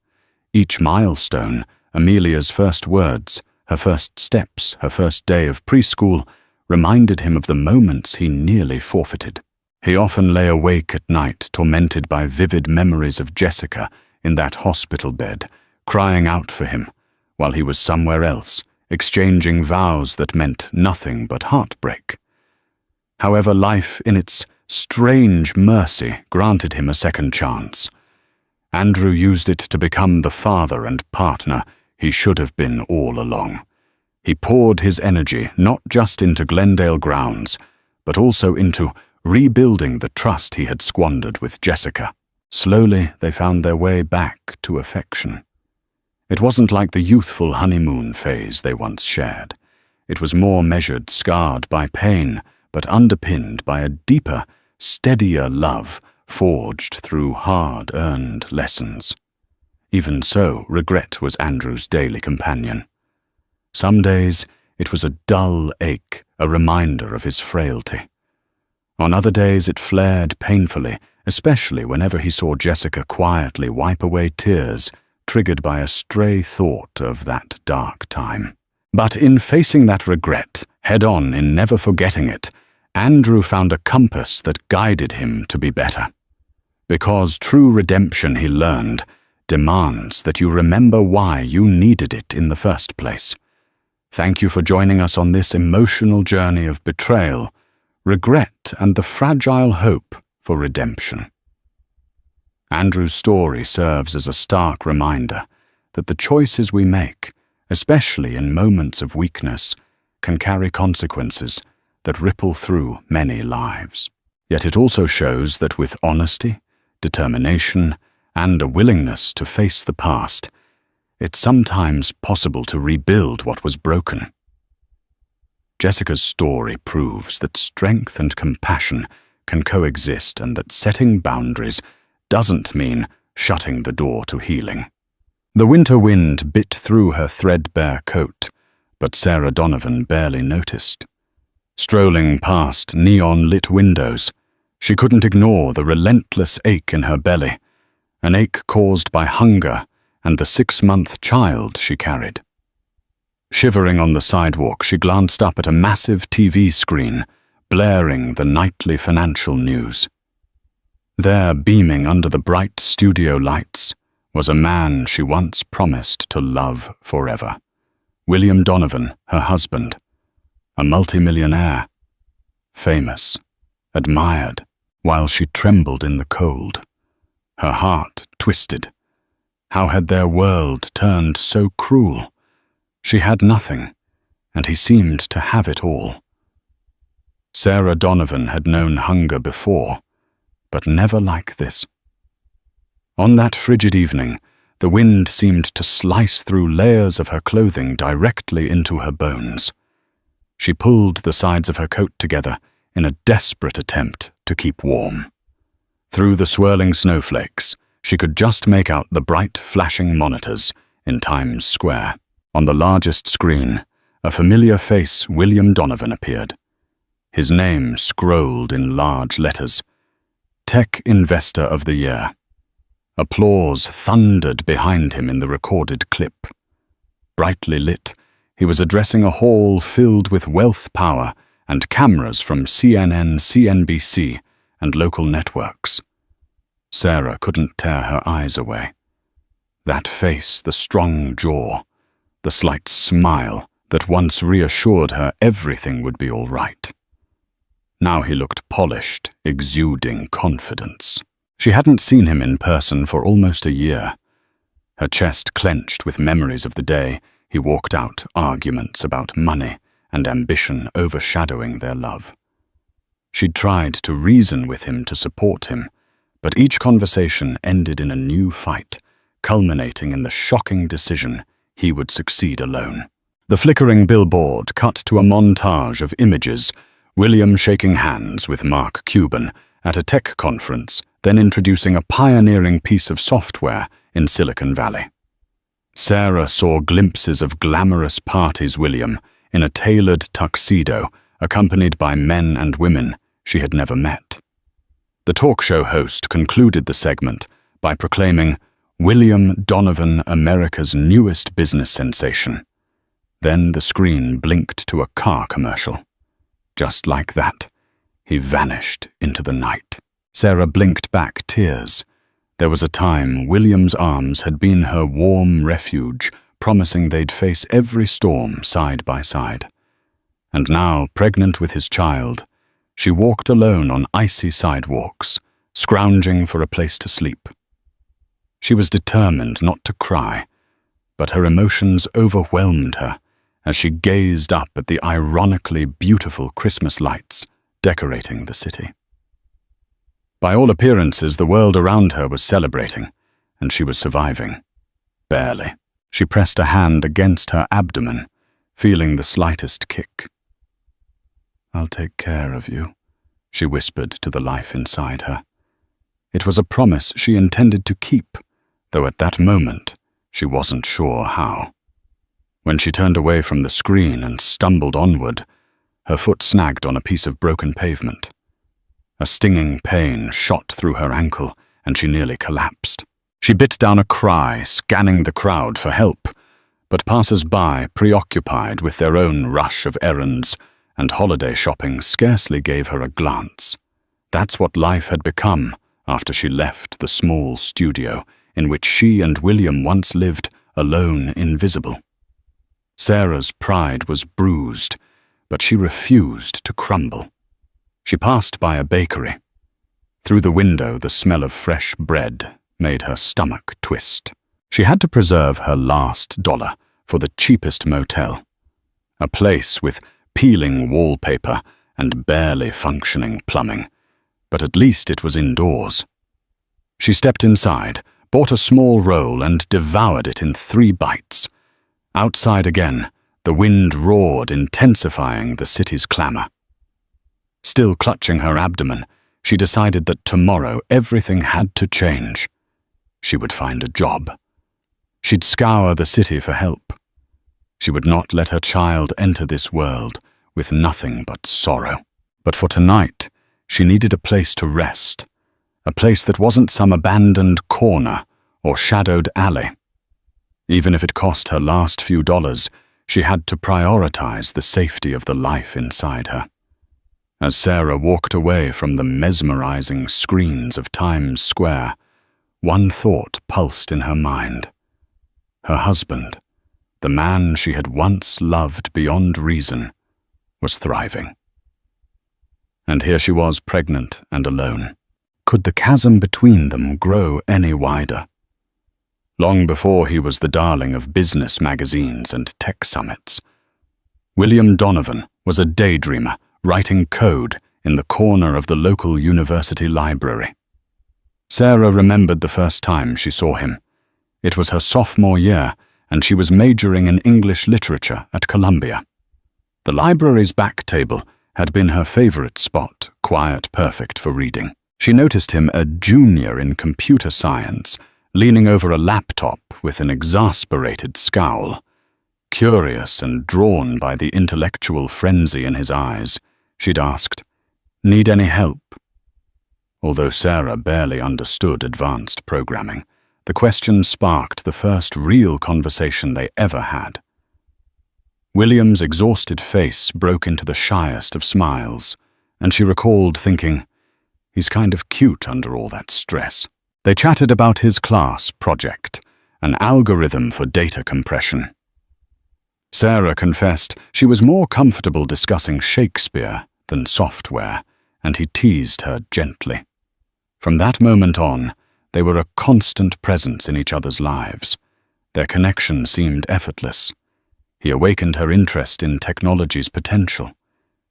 Each milestone, Amelia's first words, her first steps, her first day of preschool, reminded him of the moments he nearly forfeited. He often lay awake at night, tormented by vivid memories of Jessica in that hospital bed, crying out for him, while he was somewhere else, exchanging vows that meant nothing but heartbreak. However, life in its strange mercy granted him a second chance. Andrew used it to become the father and partner he should have been all along. He poured his energy not just into Glendale grounds, but also into rebuilding the trust he had squandered with Jessica. Slowly, they found their way back to affection. It wasn't like the youthful honeymoon phase they once shared. It was more measured, scarred by pain, but underpinned by a deeper, steadier love forged through hard-earned lessons. Even so, regret was Andrew's daily companion. Some days, it was a dull ache, a reminder of his frailty. On other days, it flared painfully, especially whenever he saw Jessica quietly wipe away tears, triggered by a stray thought of that dark time. But in facing that regret, head-on, in never forgetting it, Andrew found a compass that guided him to be better. Because true redemption, he learned, demands that you remember why you needed it in the first place. Thank you for joining us on this emotional journey of betrayal, regret, and the fragile hope for redemption. Andrew's story serves as a stark reminder that the choices we make, especially in moments of weakness, can carry consequences that ripple through many lives. Yet it also shows that with honesty, determination, and a willingness to face the past, it's sometimes possible to rebuild what was broken. Jessica's story proves that strength and compassion can coexist, and that setting boundaries doesn't mean shutting the door to healing. The winter wind bit through her threadbare coat, but Sarah Donovan barely noticed. Strolling past neon-lit windows, she couldn't ignore the relentless ache in her belly, an ache caused by hunger and the 6-month child she carried. Shivering on the sidewalk, she glanced up at a massive TV screen, blaring the nightly financial news. There, beaming under the bright studio lights, was a man she once promised to love forever. William Donovan, her husband, a multimillionaire, famous, admired, while she trembled in the cold. Her heart twisted. How had their world turned so cruel? She had nothing, and he seemed to have it all. Sarah Donovan had known hunger before, but never like this. On that frigid evening, the wind seemed to slice through layers of her clothing directly into her bones. She pulled the sides of her coat together in a desperate attempt to keep warm. Through the swirling snowflakes, she could just make out the bright, flashing monitors in Times Square. On the largest screen, a familiar face, William Donovan, appeared. His name scrolled in large letters. Tech Investor of the Year. Applause thundered behind him in the recorded clip. Brightly lit, he was addressing a hall filled with wealth power and cameras from CNN, CNBC, and local networks. Sarah couldn't tear her eyes away. That face, the strong jaw, the slight smile that once reassured her everything would be all right. Now he looked polished, exuding confidence. She hadn't seen him in person for almost a year. Her chest clenched with memories of the day he walked out, arguments about money and ambition overshadowing their love. She'd tried to reason with him to support him, but each conversation ended in a new fight, culminating in the shocking decision he would succeed alone. The flickering billboard cut to a montage of images, William shaking hands with Mark Cuban at a tech conference, then introducing a pioneering piece of software in Silicon Valley. Sarah saw glimpses of glamorous parties William in a tailored tuxedo, accompanied by men and women she had never met. The talk show host concluded the segment by proclaiming, "William Donovan, America's newest business sensation." Then the screen blinked to a car commercial. Just like that, he vanished into the night. Sarah blinked back tears. There was a time William's arms had been her warm refuge, promising they'd face every storm side by side. And now, pregnant with his child, she walked alone on icy sidewalks, scrounging for a place to sleep. She was determined not to cry, but her emotions overwhelmed her as she gazed up at the ironically beautiful Christmas lights decorating the city. By all appearances, the world around her was celebrating, and she was surviving. Barely. She pressed a hand against her abdomen, feeling the slightest kick. "I'll take care of you," she whispered to the life inside her. It was a promise she intended to keep, though at that moment she wasn't sure how. When she turned away from the screen and stumbled onward, her foot snagged on a piece of broken pavement. A stinging pain shot through her ankle, and she nearly collapsed. She bit down a cry, scanning the crowd for help, but passers-by, preoccupied with their own rush of errands and holiday shopping, scarcely gave her a glance. That's what life had become after she left the small studio in which she and William once lived, alone, invisible. Sarah's pride was bruised, but she refused to crumble. She passed by a bakery. Through the window, the smell of fresh bread made her stomach twist. She had to preserve her last dollar for the cheapest motel, a place with peeling wallpaper and barely functioning plumbing, but at least it was indoors. She stepped inside, bought a small roll and devoured it in 3 bites. Outside again, the wind roared, intensifying the city's clamor. Still clutching her abdomen, she decided that tomorrow everything had to change. She would find a job. She'd scour the city for help. She would not let her child enter this world with nothing but sorrow. But for tonight, she needed a place to rest, a place that wasn't some abandoned corner or shadowed alley. Even if it cost her last few dollars, she had to prioritize the safety of the life inside her. As Sarah walked away from the mesmerizing screens of Times Square, one thought pulsed in her mind. Her husband, the man she had once loved beyond reason, was thriving. And here she was, pregnant and alone. Could the chasm between them grow any wider? Long before he was the darling of business magazines and tech summits, William Donovan was a daydreamer, writing code in the corner of the local university library. Sarah remembered the first time she saw him. It was her sophomore year, and she was majoring in English literature at Columbia. The library's back table had been her favorite spot, quiet, perfect for reading. She noticed him a junior in computer science, leaning over a laptop with an exasperated scowl. Curious and drawn by the intellectual frenzy in his eyes, she'd asked, "Need any help?" Although Sarah barely understood advanced programming, the question sparked the first real conversation they ever had. William's exhausted face broke into the shyest of smiles, and she recalled thinking, "He's kind of cute under all that stress." They chatted about his class project, an algorithm for data compression. Sarah confessed she was more comfortable discussing Shakespeare than software, and he teased her gently. From that moment on, they were a constant presence in each other's lives. Their connection seemed effortless. He awakened her interest in technology's potential.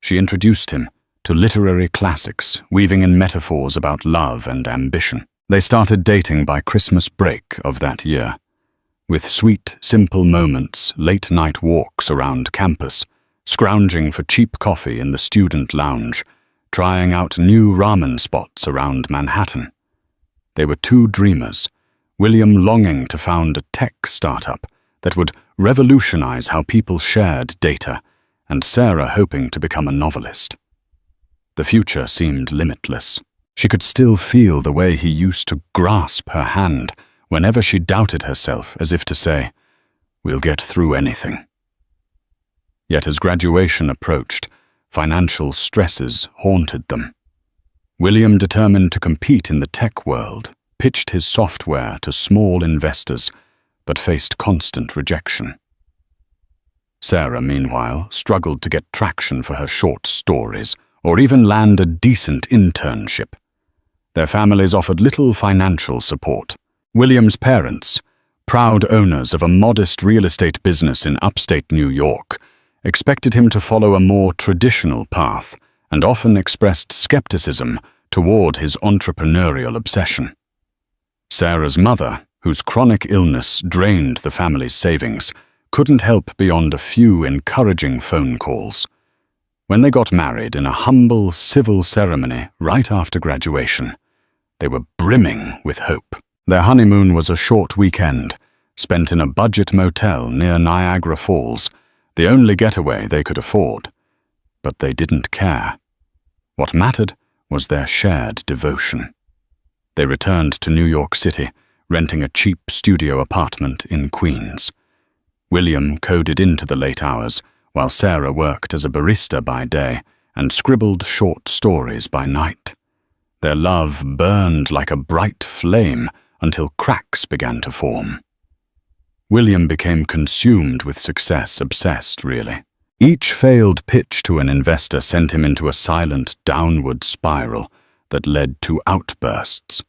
She introduced him to literary classics, weaving in metaphors about love and ambition. They started dating by Christmas break of that year. With sweet, simple moments, late-night walks around campus, scrounging for cheap coffee in the student lounge, trying out new ramen spots around Manhattan. They were two dreamers, William longing to found a tech startup that would revolutionize how people shared data, and Sarah hoping to become a novelist. The future seemed limitless. She could still feel the way he used to grasp her hand whenever she doubted herself, as if to say, "We'll get through anything." Yet as graduation approached, financial stresses haunted them. William, determined to compete in the tech world, pitched his software to small investors, but faced constant rejection. Sarah, meanwhile, struggled to get traction for her short stories, or even land a decent internship. Their families offered little financial support. William's parents, proud owners of a modest real estate business in upstate New York, expected him to follow a more traditional path and often expressed skepticism toward his entrepreneurial obsession. Sarah's mother, whose chronic illness drained the family's savings, couldn't help beyond a few encouraging phone calls. When they got married in a humble civil ceremony right after graduation, they were brimming with hope. Their honeymoon was a short weekend, spent in a budget motel near Niagara Falls, the only getaway they could afford. But they didn't care. What mattered was their shared devotion. They returned to New York City, renting a cheap studio apartment in Queens. William coded into the late hours, while Sarah worked as a barista by day and scribbled short stories by night. Their love burned like a bright flame until cracks began to form. William became consumed with success, obsessed, really. Each failed pitch to an investor sent him into a silent downward spiral that led to outbursts.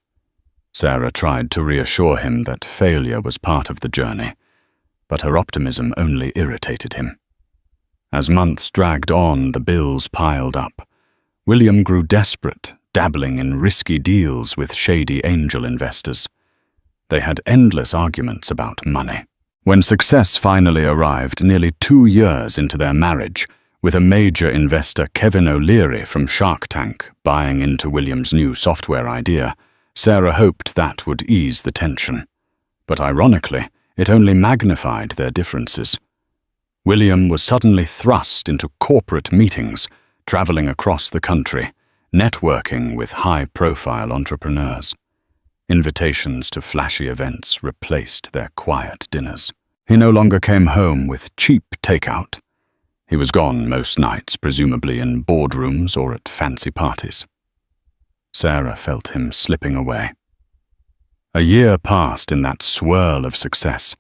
Sarah tried to reassure him that failure was part of the journey, but her optimism only irritated him. As months dragged on, the bills piled up. William grew desperate, dabbling in risky deals with shady angel investors. They had endless arguments about money. When success finally arrived nearly 2 years into their marriage, with a major investor, Kevin O'Leary from Shark Tank, buying into William's new software idea, Sarah hoped that would ease the tension. But ironically, it only magnified their differences. William was suddenly thrust into corporate meetings, traveling across the country, networking with high-profile entrepreneurs. Invitations to flashy events replaced their quiet dinners. He no longer came home with cheap takeout. He was gone most nights, presumably in boardrooms or at fancy parties. Sarah felt him slipping away. A year passed in that swirl of success,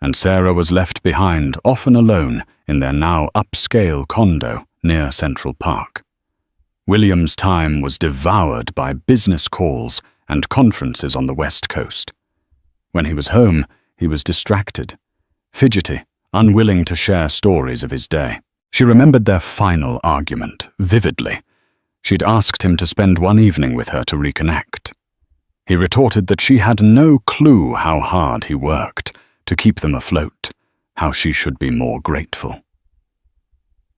and Sarah was left behind, often alone, in their now upscale condo near Central Park. William's time was devoured by business calls and conferences on the West Coast. When he was home, he was distracted, fidgety, unwilling to share stories of his day. She remembered their final argument vividly. She'd asked him to spend one evening with her to reconnect. He retorted that she had no clue how hard he worked to keep them afloat, how she should be more grateful.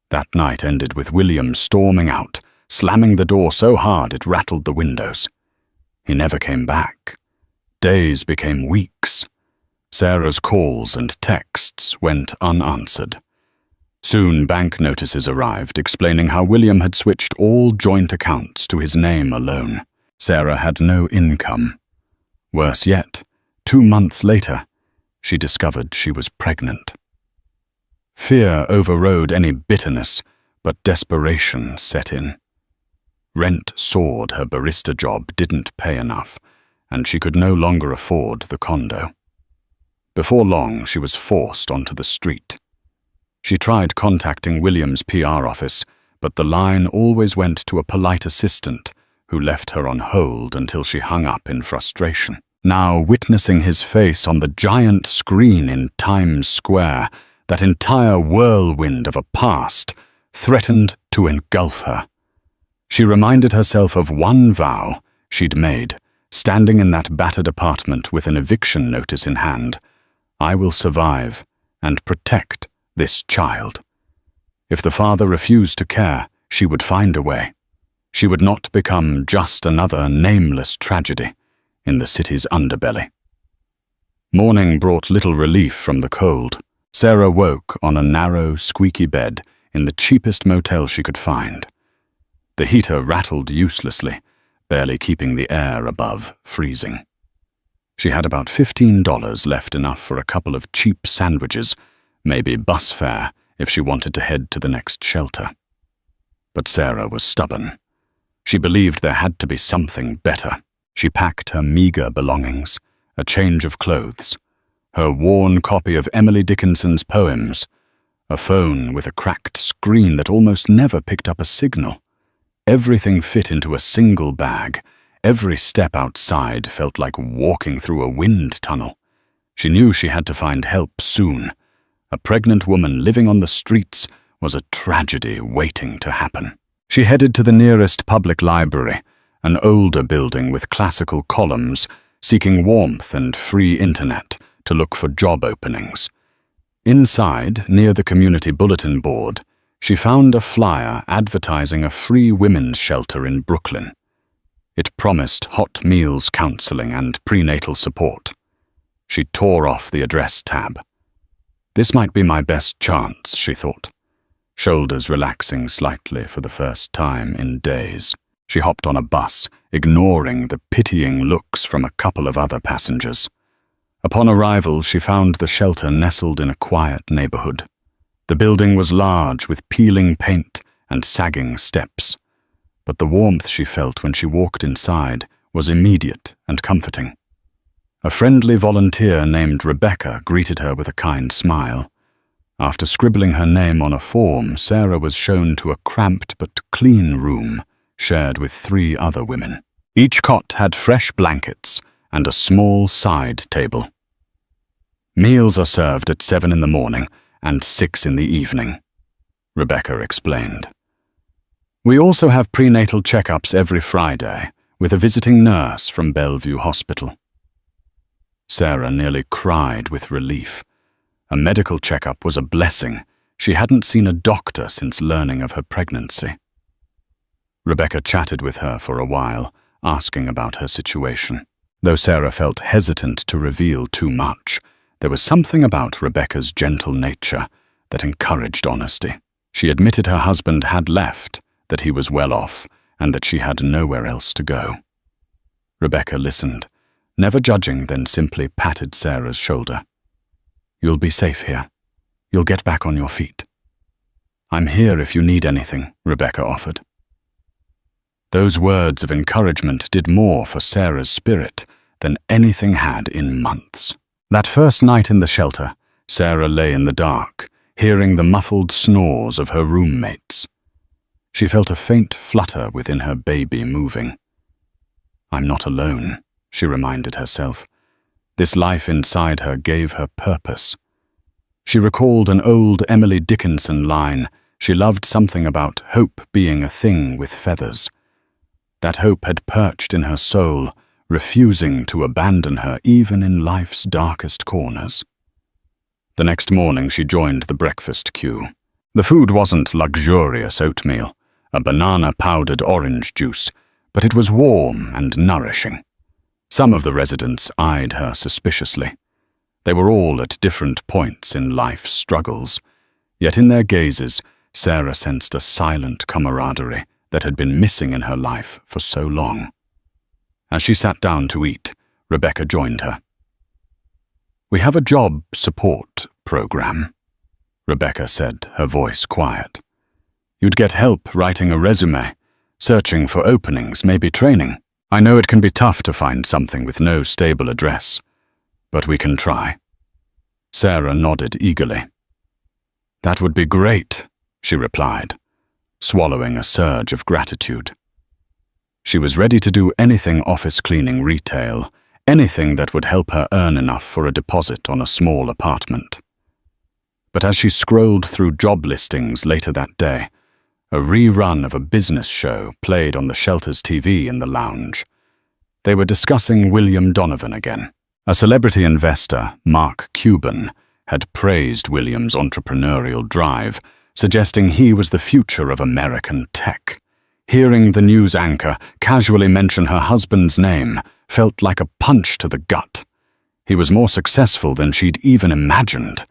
That night ended with William storming out, slamming the door so hard it rattled the windows. He never came back. Days became weeks. Sarah's calls and texts went unanswered. Soon bank notices arrived explaining how William had switched all joint accounts to his name alone. Sarah had no income. Worse yet, 2 months later, she discovered she was pregnant. Fear overrode any bitterness, but desperation set in. Rent soared, her barista job didn't pay enough, and she could no longer afford the condo. Before long, she was forced onto the street. She tried contacting William's PR office, but the line always went to a polite assistant who left her on hold until she hung up in frustration. Now, witnessing his face on the giant screen in Times Square, that entire whirlwind of a past threatened to engulf her. She reminded herself of one vow she'd made, standing in that battered apartment with an eviction notice in hand. I will survive and protect this child. If the father refused to care, she would find a way. She would not become just another nameless tragedy in the city's underbelly. Morning brought little relief from the cold. Sarah woke on a narrow, squeaky bed in the cheapest motel she could find. The heater rattled uselessly, barely keeping the air above freezing. She had about $15 left, enough for a couple of cheap sandwiches, maybe bus fare if she wanted to head to the next shelter. But Sarah was stubborn. She believed there had to be something better. She packed her meager belongings, a change of clothes, her worn copy of Emily Dickinson's poems, a phone with a cracked screen that almost never picked up a signal. Everything fit into a single bag. Every step outside felt like walking through a wind tunnel. She knew she had to find help soon. A pregnant woman living on the streets was a tragedy waiting to happen. She headed to the nearest public library, an older building with classical columns, seeking warmth and free internet to look for job openings. Inside, near the community bulletin board, she found a flyer advertising a free women's shelter in Brooklyn. It promised hot meals counseling and prenatal support. She tore off the address tab. This might be my best chance, she thought, shoulders relaxing slightly for the first time in days. She hopped on a bus, ignoring the pitying looks from a couple of other passengers. Upon arrival, she found the shelter nestled in a quiet neighborhood. The building was large, with peeling paint and sagging steps, but the warmth she felt when she walked inside was immediate and comforting. A friendly volunteer named Rebecca greeted her with a kind smile. After scribbling her name on a form, Sarah was shown to a cramped but clean room shared with 3 other women. Each cot had fresh blankets and a small side table. Meals are served at 7 in the morning and 6 in the evening, Rebecca explained. We also have prenatal checkups every Friday with a visiting nurse from Bellevue Hospital. Sarah nearly cried with relief. A medical checkup was a blessing. She hadn't seen a doctor since learning of her pregnancy. Rebecca chatted with her for a while, asking about her situation. Though Sarah felt hesitant to reveal too much, there was something about Rebecca's gentle nature that encouraged honesty. She admitted her husband had left, that he was well off, and that she had nowhere else to go. Rebecca listened, never judging, then simply patted Sarah's shoulder. You'll be safe here. You'll get back on your feet. I'm here if you need anything, Rebecca offered. Those words of encouragement did more for Sarah's spirit than anything had in months. That first night in the shelter, Sarah lay in the dark, hearing the muffled snores of her roommates. She felt a faint flutter within her baby moving. I'm not alone, she reminded herself. This life inside her gave her purpose. She recalled an old Emily Dickinson line, She loved something about hope being a thing with feathers. That hope had perched in her soul, refusing to abandon her even in life's darkest corners. The next morning she joined the breakfast queue. The food wasn't luxurious oatmeal, a banana-powdered orange juice, but it was warm and nourishing. Some of the residents eyed her suspiciously. They were all at different points in life's struggles, yet in their gazes, Sarah sensed a silent camaraderie that had been missing in her life for so long. As she sat down to eat, Rebecca joined her. "We have a job support program," Rebecca said, her voice quiet. "You'd get help writing a resume, searching for openings, maybe training. I know it can be tough to find something with no stable address, but we can try." Sarah nodded eagerly. "That would be great," she replied, swallowing a surge of gratitude. She was ready to do anything office cleaning retail, anything that would help her earn enough for a deposit on a small apartment. But as she scrolled through job listings later that day, a rerun of a business show played on the shelter's TV in the lounge. They were discussing William Donovan again. A celebrity investor, Mark Cuban, had praised William's entrepreneurial drive, suggesting he was the future of American tech. Hearing the news anchor casually mention her husband's name felt like a punch to the gut. He was more successful than she'd even imagined.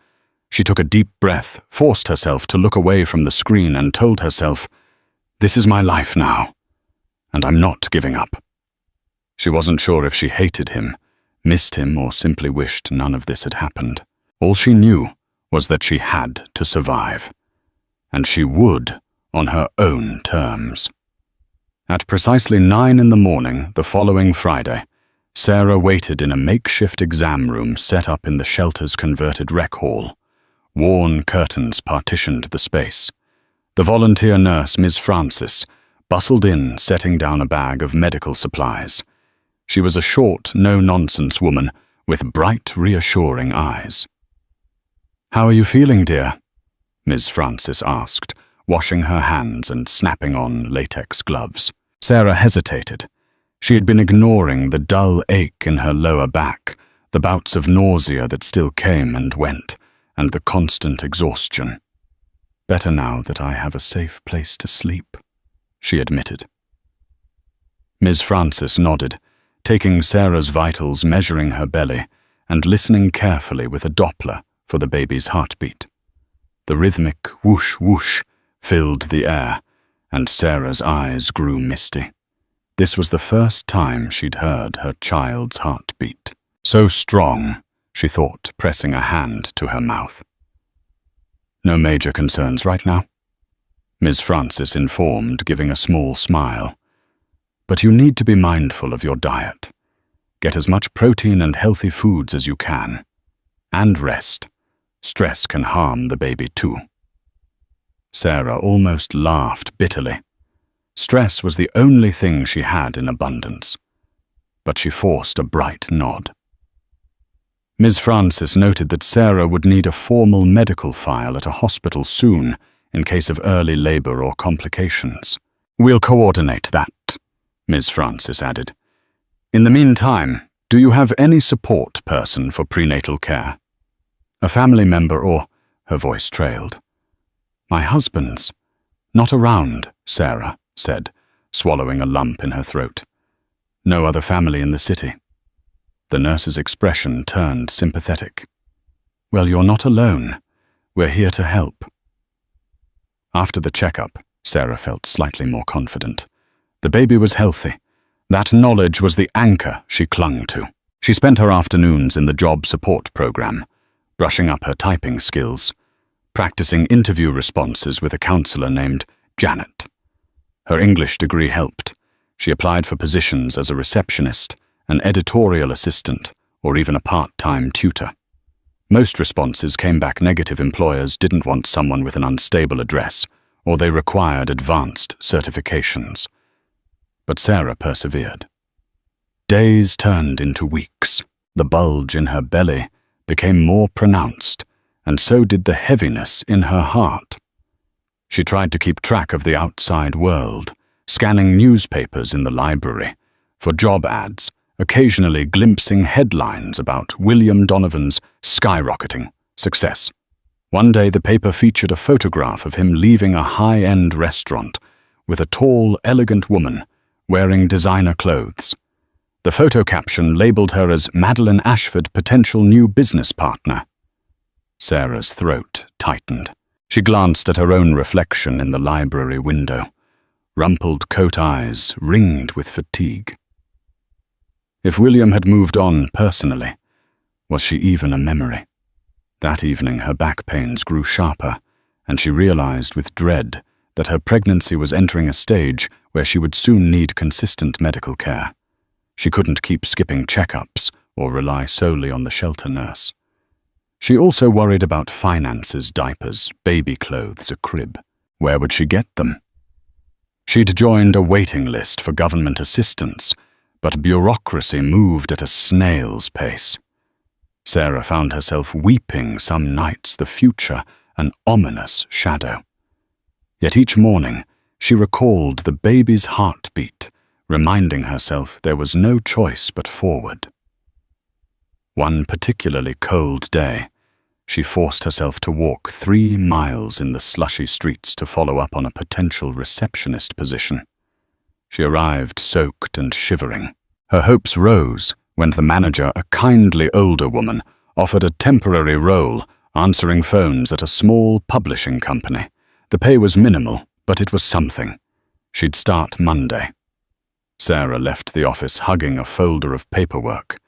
She took a deep breath, forced herself to look away from the screen and told herself, "This is my life now, and I'm not giving up." She wasn't sure if she hated him, missed him, or simply wished none of this had happened. All she knew was that she had to survive, and she would on her own terms. At precisely 9 in the morning the following Friday, Sarah waited in a makeshift exam room set up in the shelter's converted rec hall. Worn curtains partitioned the space. The volunteer nurse, Miss Francis, bustled in, setting down a bag of medical supplies. She was a short, no-nonsense woman with bright, reassuring eyes. "How are you feeling, dear?" Miss Francis asked, washing her hands and snapping on latex gloves. Sarah hesitated. She had been ignoring the dull ache in her lower back, the bouts of nausea that still came and went, and the constant exhaustion. "Better now that I have a safe place to sleep," she admitted. Ms. Francis nodded, taking Sarah's vitals, measuring her belly, and listening carefully with a Doppler for the baby's heartbeat. The rhythmic whoosh-whoosh filled the air, and Sarah's eyes grew misty. This was the first time she'd heard her child's heartbeat. So strong, she thought, pressing a hand to her mouth. "No major concerns right now?" Ms. Francis informed, giving a small smile. "But you need to be mindful of your diet. Get as much protein and healthy foods as you can. And rest. Stress can harm the baby too." Sarah almost laughed bitterly. Stress was the only thing she had in abundance. But she forced a bright nod. Ms. Francis noted that Sarah would need a formal medical file at a hospital soon in case of early labor or complications. "We'll coordinate that," Ms. Francis added. "In the meantime, do you have any support person for prenatal care? A family member or—" her voice trailed. "My husband's not around," Sarah said, swallowing a lump in her throat. "No other family in the city." The nurse's expression turned sympathetic. "Well, you're not alone. We're here to help." After the checkup, Sarah felt slightly more confident. The baby was healthy. That knowledge was the anchor she clung to. She spent her afternoons in the job support program, brushing up her typing skills, practicing interview responses with a counselor named Janet. Her English degree helped. She applied for positions as a receptionist, an editorial assistant, or even a part-time tutor. Most responses came back negative. Employers didn't want someone with an unstable address, or they required advanced certifications. But Sarah persevered. Days turned into weeks. The bulge in her belly became more pronounced, and so did the heaviness in her heart. She tried to keep track of the outside world, scanning newspapers in the library for job ads, occasionally glimpsing headlines about William Donovan's skyrocketing success. One day the paper featured a photograph of him leaving a high-end restaurant with a tall, elegant woman wearing designer clothes. The photo caption labeled her as Madeline Ashford, potential new business partner. Sarah's throat tightened. She glanced at her own reflection in the library window. Rumpled coat eyes ringed with fatigue. If William had moved on personally, was she even a memory? That evening her back pains grew sharper, and she realized with dread that her pregnancy was entering a stage where she would soon need consistent medical care. She couldn't keep skipping checkups or rely solely on the shelter nurse. She also worried about finances, diapers, baby clothes, a crib. Where would she get them? She'd joined a waiting list for government assistance, but bureaucracy moved at a snail's pace. Sarah found herself weeping some nights, the future an ominous shadow. Yet each morning she recalled the baby's heartbeat, reminding herself there was no choice but forward. One particularly cold day, she forced herself to walk 3 miles in the slushy streets to follow up on a potential receptionist position. She arrived soaked and shivering. Her hopes rose when the manager, a kindly older woman, offered a temporary role answering phones at a small publishing company. The pay was minimal, but it was something. She'd start Monday. Sarah left the office hugging a folder of paperwork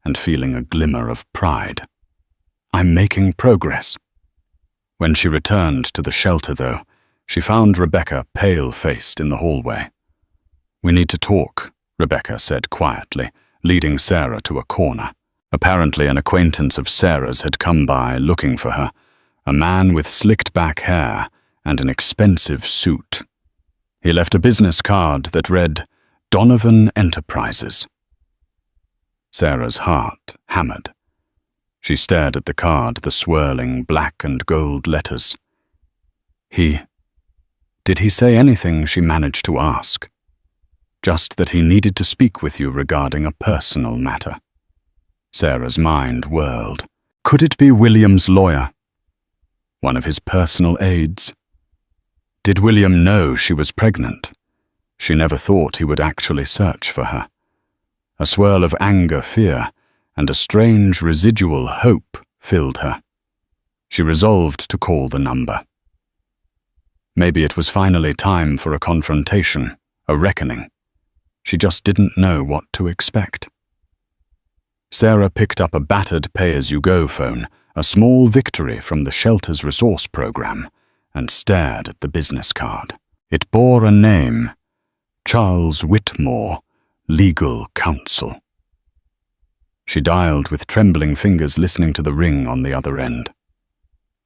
and feeling a glimmer of pride. I'm making progress. When she returned to the shelter, though, she found Rebecca pale-faced in the hallway. We need to talk, Rebecca said quietly, leading Sarah to a corner. Apparently an acquaintance of Sarah's had come by looking for her, a man with slicked-back hair and an expensive suit. He left a business card that read, Donovan Enterprises. Sarah's heart hammered. She stared at the card, the swirling black and gold letters. Did he say anything she managed to ask? Just that he needed to speak with you regarding a personal matter. Sarah's mind whirled. Could it be William's lawyer? One of his personal aides? Did William know she was pregnant? She never thought he would actually search for her. A swirl of anger, fear, and a strange residual hope filled her. She resolved to call the number. Maybe it was finally time for a confrontation, a reckoning. She just didn't know what to expect. Sarah picked up a battered pay-as-you-go phone, a small victory from the shelter's resource program, and stared at the business card. It bore a name, Charles Whitmore, Legal Counsel. She dialed with trembling fingers, listening to the ring on the other end.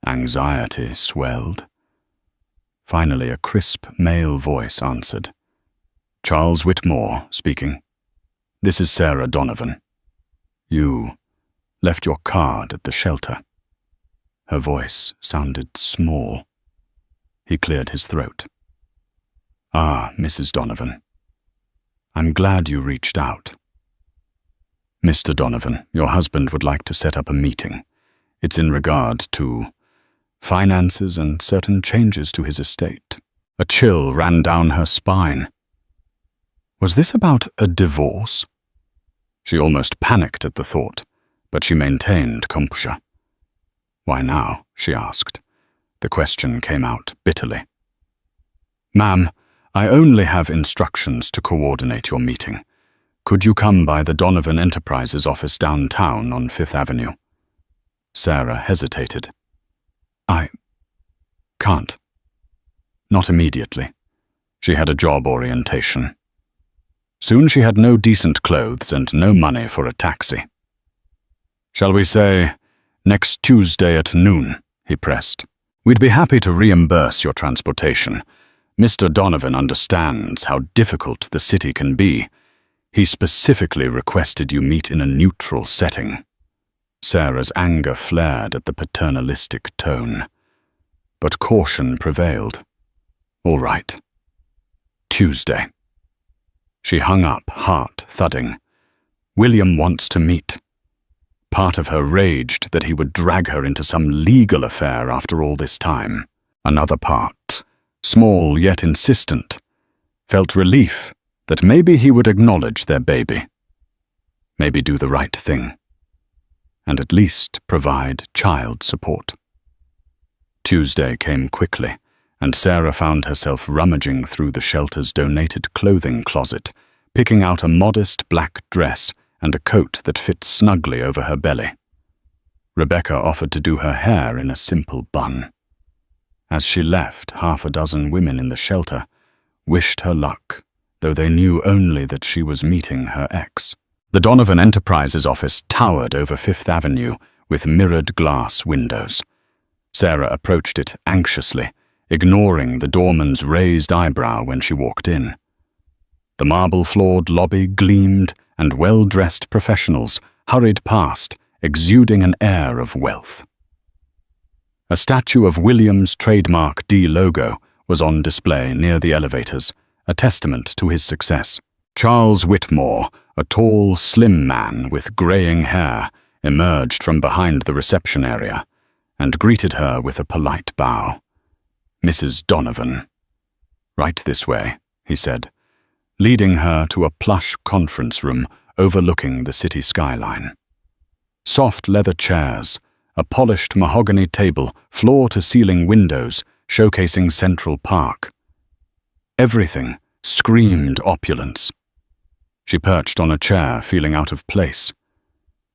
Anxiety swelled. Finally, a crisp male voice answered. Charles Whitmore speaking. This is Sarah Donovan. You left your card at the shelter. Her voice sounded small. He cleared his throat. Ah, Mrs. Donovan. I'm glad you reached out. Mr. Donovan, your husband would like to set up a meeting. It's in regard to finances and certain changes to his estate. A chill ran down her spine. Was this about a divorce? She almost panicked at the thought, but she maintained composure. Why now? She asked. The question came out bitterly. Ma'am, I only have instructions to coordinate your meeting. Could you come by the Donovan Enterprises office downtown on 5th Avenue? Sarah hesitated. I can't. Not immediately. She had a job orientation. Soon she had no decent clothes and no money for a taxi. Shall we say, next Tuesday at noon, he pressed. We'd be happy to reimburse your transportation. Mr. Donovan understands how difficult the city can be. He specifically requested you meet in a neutral setting. Sarah's anger flared at the paternalistic tone, but caution prevailed. All right. Tuesday. She hung up, heart thudding. William wants to meet. Part of her raged that he would drag her into some legal affair after all this time. Another part, small yet insistent, felt relief that maybe he would acknowledge their baby. Maybe do the right thing. And at least provide child support. Tuesday came quickly, and Sarah found herself rummaging through the shelter's donated clothing closet, picking out a modest black dress and a coat that fit snugly over her belly. Rebecca offered to do her hair in a simple bun. As she left, 6 women in the shelter wished her luck, though they knew only that she was meeting her ex. The Donovan Enterprises office towered over Fifth Avenue with mirrored glass windows. Sarah approached it anxiously, ignoring the doorman's raised eyebrow when she walked in. The marble-floored lobby gleamed, and well-dressed professionals hurried past, exuding an air of wealth. A statue of William's trademark D logo was on display near the elevators, a testament to his success. Charles Whitmore, a tall, slim man with graying hair, emerged from behind the reception area and greeted her with a polite bow. Mrs. Donovan. Right this way, he said, leading her to a plush conference room overlooking the city skyline. Soft leather chairs, a polished mahogany table, floor-to-ceiling windows showcasing Central Park. Everything screamed opulence. She perched on a chair, feeling out of place.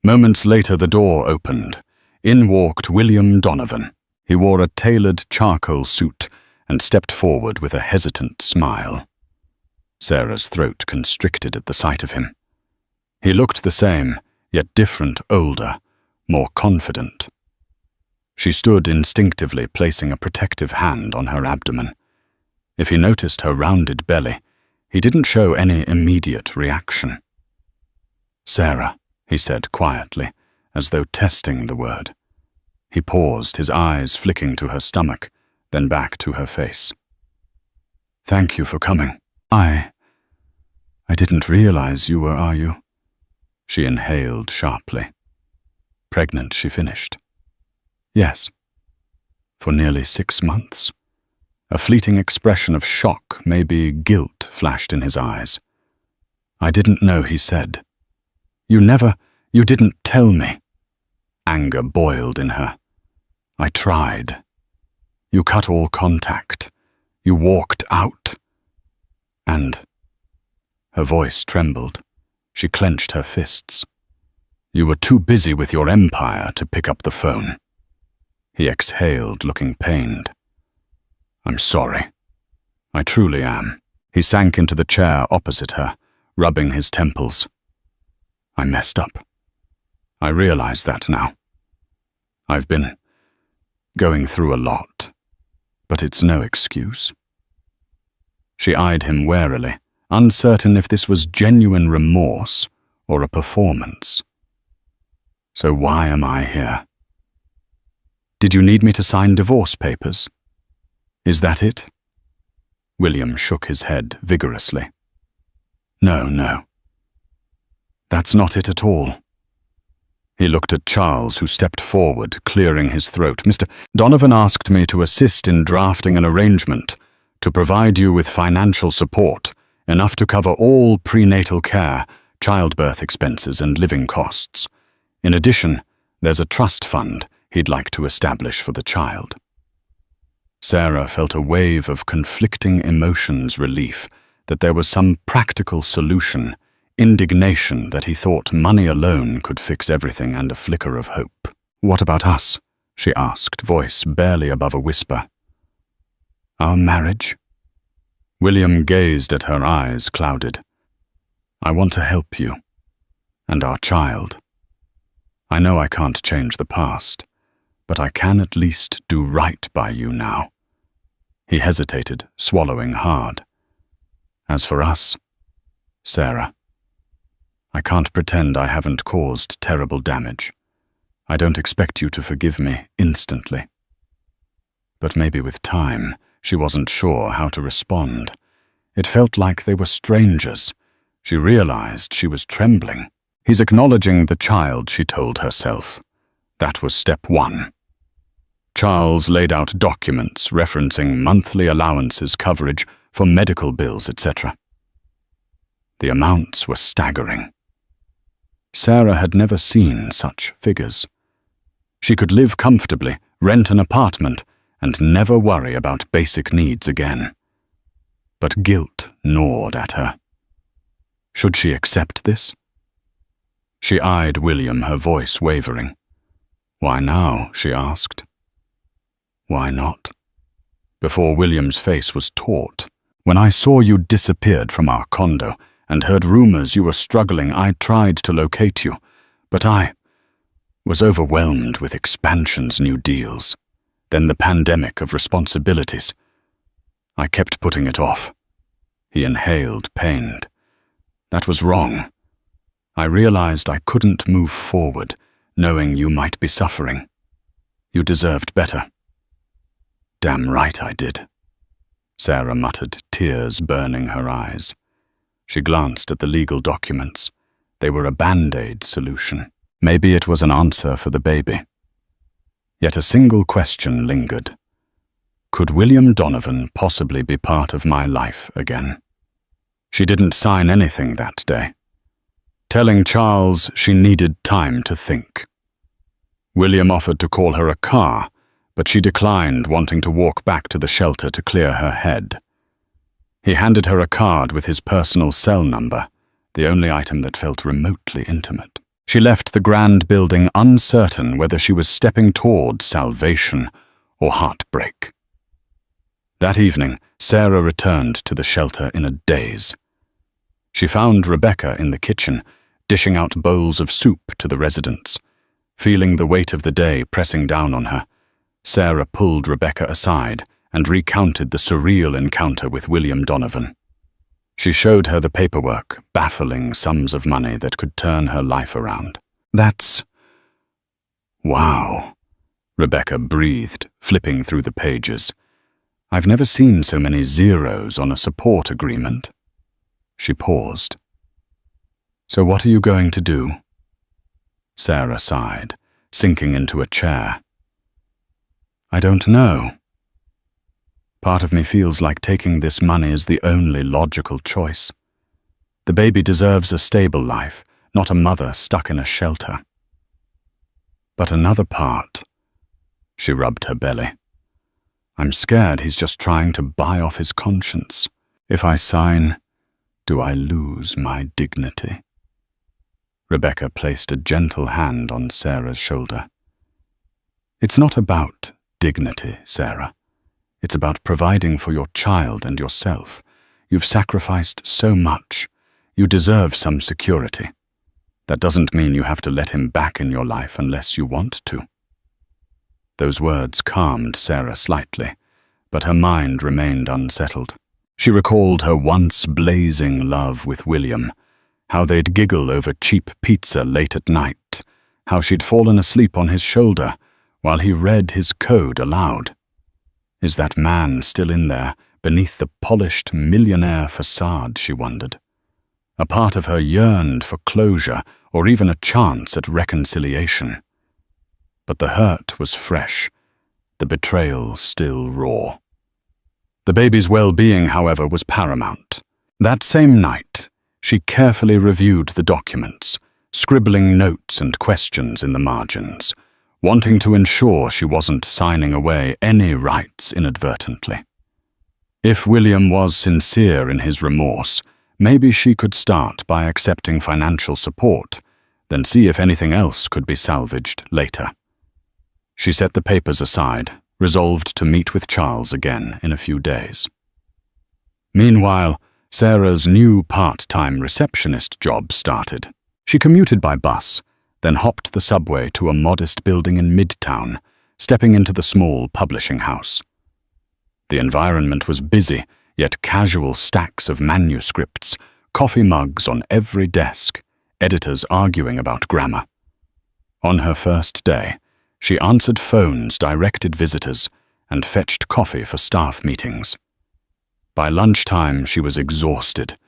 Moments later, the door opened. In walked William Donovan. He wore a tailored charcoal suit and stepped forward with a hesitant smile. Sarah's throat constricted at the sight of him. He looked the same, yet different, older, more confident. She stood instinctively, placing a protective hand on her abdomen. If he noticed her rounded belly, he didn't show any immediate reaction. "Sarah," he said quietly, as though testing the word. He paused, his eyes flicking to her stomach, then back to her face. "Thank you for coming. I didn't realize you were, are you?" She inhaled sharply. Pregnant, she finished. "Yes. For nearly 6 months." A fleeting expression of shock, maybe guilt, flashed in his eyes. "I didn't know," he said. You didn't tell me." Anger boiled in her. "I tried. You cut all contact. You walked out. And..." Her voice trembled. She clenched her fists. "You were too busy with your empire to pick up the phone." He exhaled, looking pained. "I'm sorry. I truly am." He sank into the chair opposite her, rubbing his temples. "I messed up. I realize that now. I've been going through a lot, but it's no excuse." She eyed him warily, uncertain if this was genuine remorse or a performance. "So why am I here?" "Did you need me to sign divorce papers? Is that it?" William shook his head vigorously. No. That's not it at all." He looked at Charles, who stepped forward, clearing his throat. "Mr. Donovan asked me to assist in drafting an arrangement to provide you with financial support, enough to cover all prenatal care, childbirth expenses, and living costs. In addition, there's a trust fund he'd like to establish for the child." Sarah felt a wave of conflicting emotions, relief that there was some practical solution, indignation that he thought money alone could fix everything, and a flicker of hope. "What about us?" she asked, voice barely above a whisper. "Our marriage?" William gazed at her, eyes clouded. "I want to help you. And our child. I know I can't change the past, but I can at least do right by you now." He hesitated, swallowing hard. "As for us, Sarah, I can't pretend I haven't caused terrible damage. I don't expect you to forgive me instantly. But maybe with time," She wasn't sure how to respond. It felt like they were strangers. She realized she was trembling. He's acknowledging the child, she told herself. That was step one. Charles laid out documents referencing monthly allowances coverage for medical bills, etc. The amounts were staggering. Sarah had never seen such figures. She could live comfortably, rent an apartment, and never worry about basic needs again. But guilt gnawed at her. Should she accept this? She eyed William, her voice wavering. "Why now?" she asked. "Why not?" Before William's face was taut. "When I saw you disappeared from our condo and heard rumors you were struggling, I tried to locate you, but I was overwhelmed with expansions, new deals, then the pandemic of responsibilities. I kept putting it off." He inhaled, pained. "That was wrong. I realized I couldn't move forward, knowing you might be suffering. You deserved better." "Damn right I did," Sarah muttered, tears burning her eyes. She glanced at the legal documents. They were a band-aid solution. Maybe it was an answer for the baby. Yet a single question lingered. Could William Donovan possibly be part of my life again? She didn't sign anything that day, telling Charles she needed time to think. William offered to call her a car, but she declined, wanting to walk back to the shelter to clear her head. He handed her a card with his personal cell number, the only item that felt remotely intimate. She left the grand building uncertain whether she was stepping toward salvation or heartbreak. That evening, Sarah returned to the shelter in a daze. She found Rebecca in the kitchen, dishing out bowls of soup to the residents. Feeling the weight of the day pressing down on her, Sarah pulled Rebecca aside and recounted the surreal encounter with William Donovan. She showed her the paperwork, baffling sums of money that could turn her life around. "That's... wow," Rebecca breathed, flipping through the pages. "I've never seen so many zeros on a support agreement." She paused. "So what are you going to do?" Sarah sighed, sinking into a chair. "I don't know. Part of me feels like taking this money is the only logical choice. The baby deserves a stable life, not a mother stuck in a shelter. But another part," she rubbed her belly. "I'm scared he's just trying to buy off his conscience. If I sign, do I lose my dignity?" Rebecca placed a gentle hand on Sarah's shoulder. "It's not about dignity, Sarah. It's about providing for your child and yourself. You've sacrificed so much. You deserve some security. That doesn't mean you have to let him back in your life unless you want to." Those words calmed Sarah slightly, but her mind remained unsettled. She recalled her once blazing love with William, how they'd giggle over cheap pizza late at night, how she'd fallen asleep on his shoulder while he read his code aloud. Is that man still in there, beneath the polished millionaire facade, she wondered. A part of her yearned for closure or even a chance at reconciliation. But the hurt was fresh, the betrayal still raw. The baby's well-being, however, was paramount. That same night, she carefully reviewed the documents, scribbling notes and questions in the margins, wanting to ensure she wasn't signing away any rights inadvertently. If William was sincere in his remorse, maybe she could start by accepting financial support, then see if anything else could be salvaged later. She set the papers aside, resolved to meet with Charles again in a few days. Meanwhile, Sarah's new part-time receptionist job started. She commuted by bus, then hopped the subway to a modest building in Midtown, stepping into the small publishing house. The environment was busy, yet casual stacks of manuscripts, coffee mugs on every desk, editors arguing about grammar. On her first day, she answered phones, directed visitors, and fetched coffee for staff meetings. By lunchtime, she was exhausted,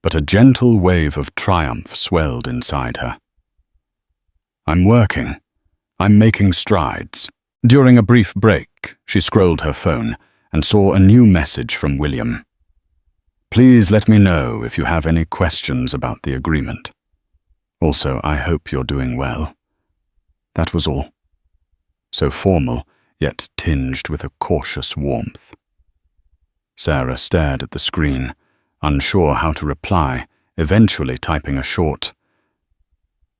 but a gentle wave of triumph swelled inside her. "I'm working. I'm making strides." During a brief break, she scrolled her phone and saw a new message from William. "Please let me know if you have any questions about the agreement. Also, I hope you're doing well." That was all. So formal, yet tinged with a cautious warmth. Sarah stared at the screen, unsure how to reply, eventually typing a short,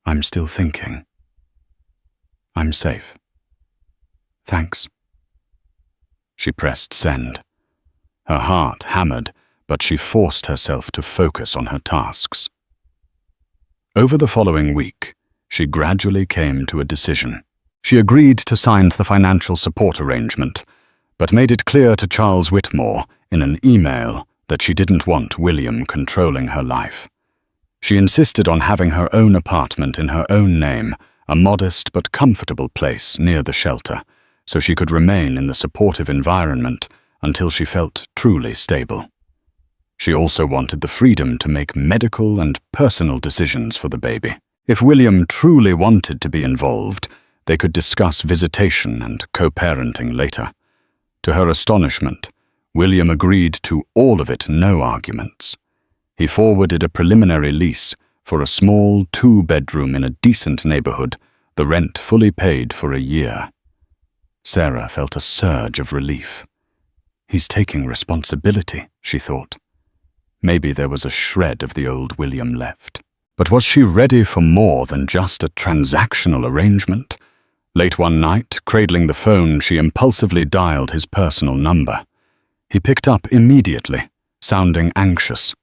"I'm still thinking. I'm safe. Thanks." She pressed send. Her heart hammered, but she forced herself to focus on her tasks. Over the following week, she gradually came to a decision. She agreed to sign the financial support arrangement, but made it clear to Charles Whitmore in an email that she didn't want William controlling her life. She insisted on having her own apartment in her own name, a modest but comfortable place near the shelter, so she could remain in the supportive environment until she felt truly stable. She also wanted the freedom to make medical and personal decisions for the baby. If William truly wanted to be involved, they could discuss visitation and co-parenting later. To her astonishment, William agreed to all of it, no arguments. He forwarded a preliminary lease for a small 2-bedroom in a decent neighborhood, the rent fully paid for a year. Sarah felt a surge of relief. He's taking responsibility, she thought. Maybe there was a shred of the old William left. But was she ready for more than just a transactional arrangement? Late one night, cradling the phone, she impulsively dialed his personal number. He picked up immediately, sounding anxious.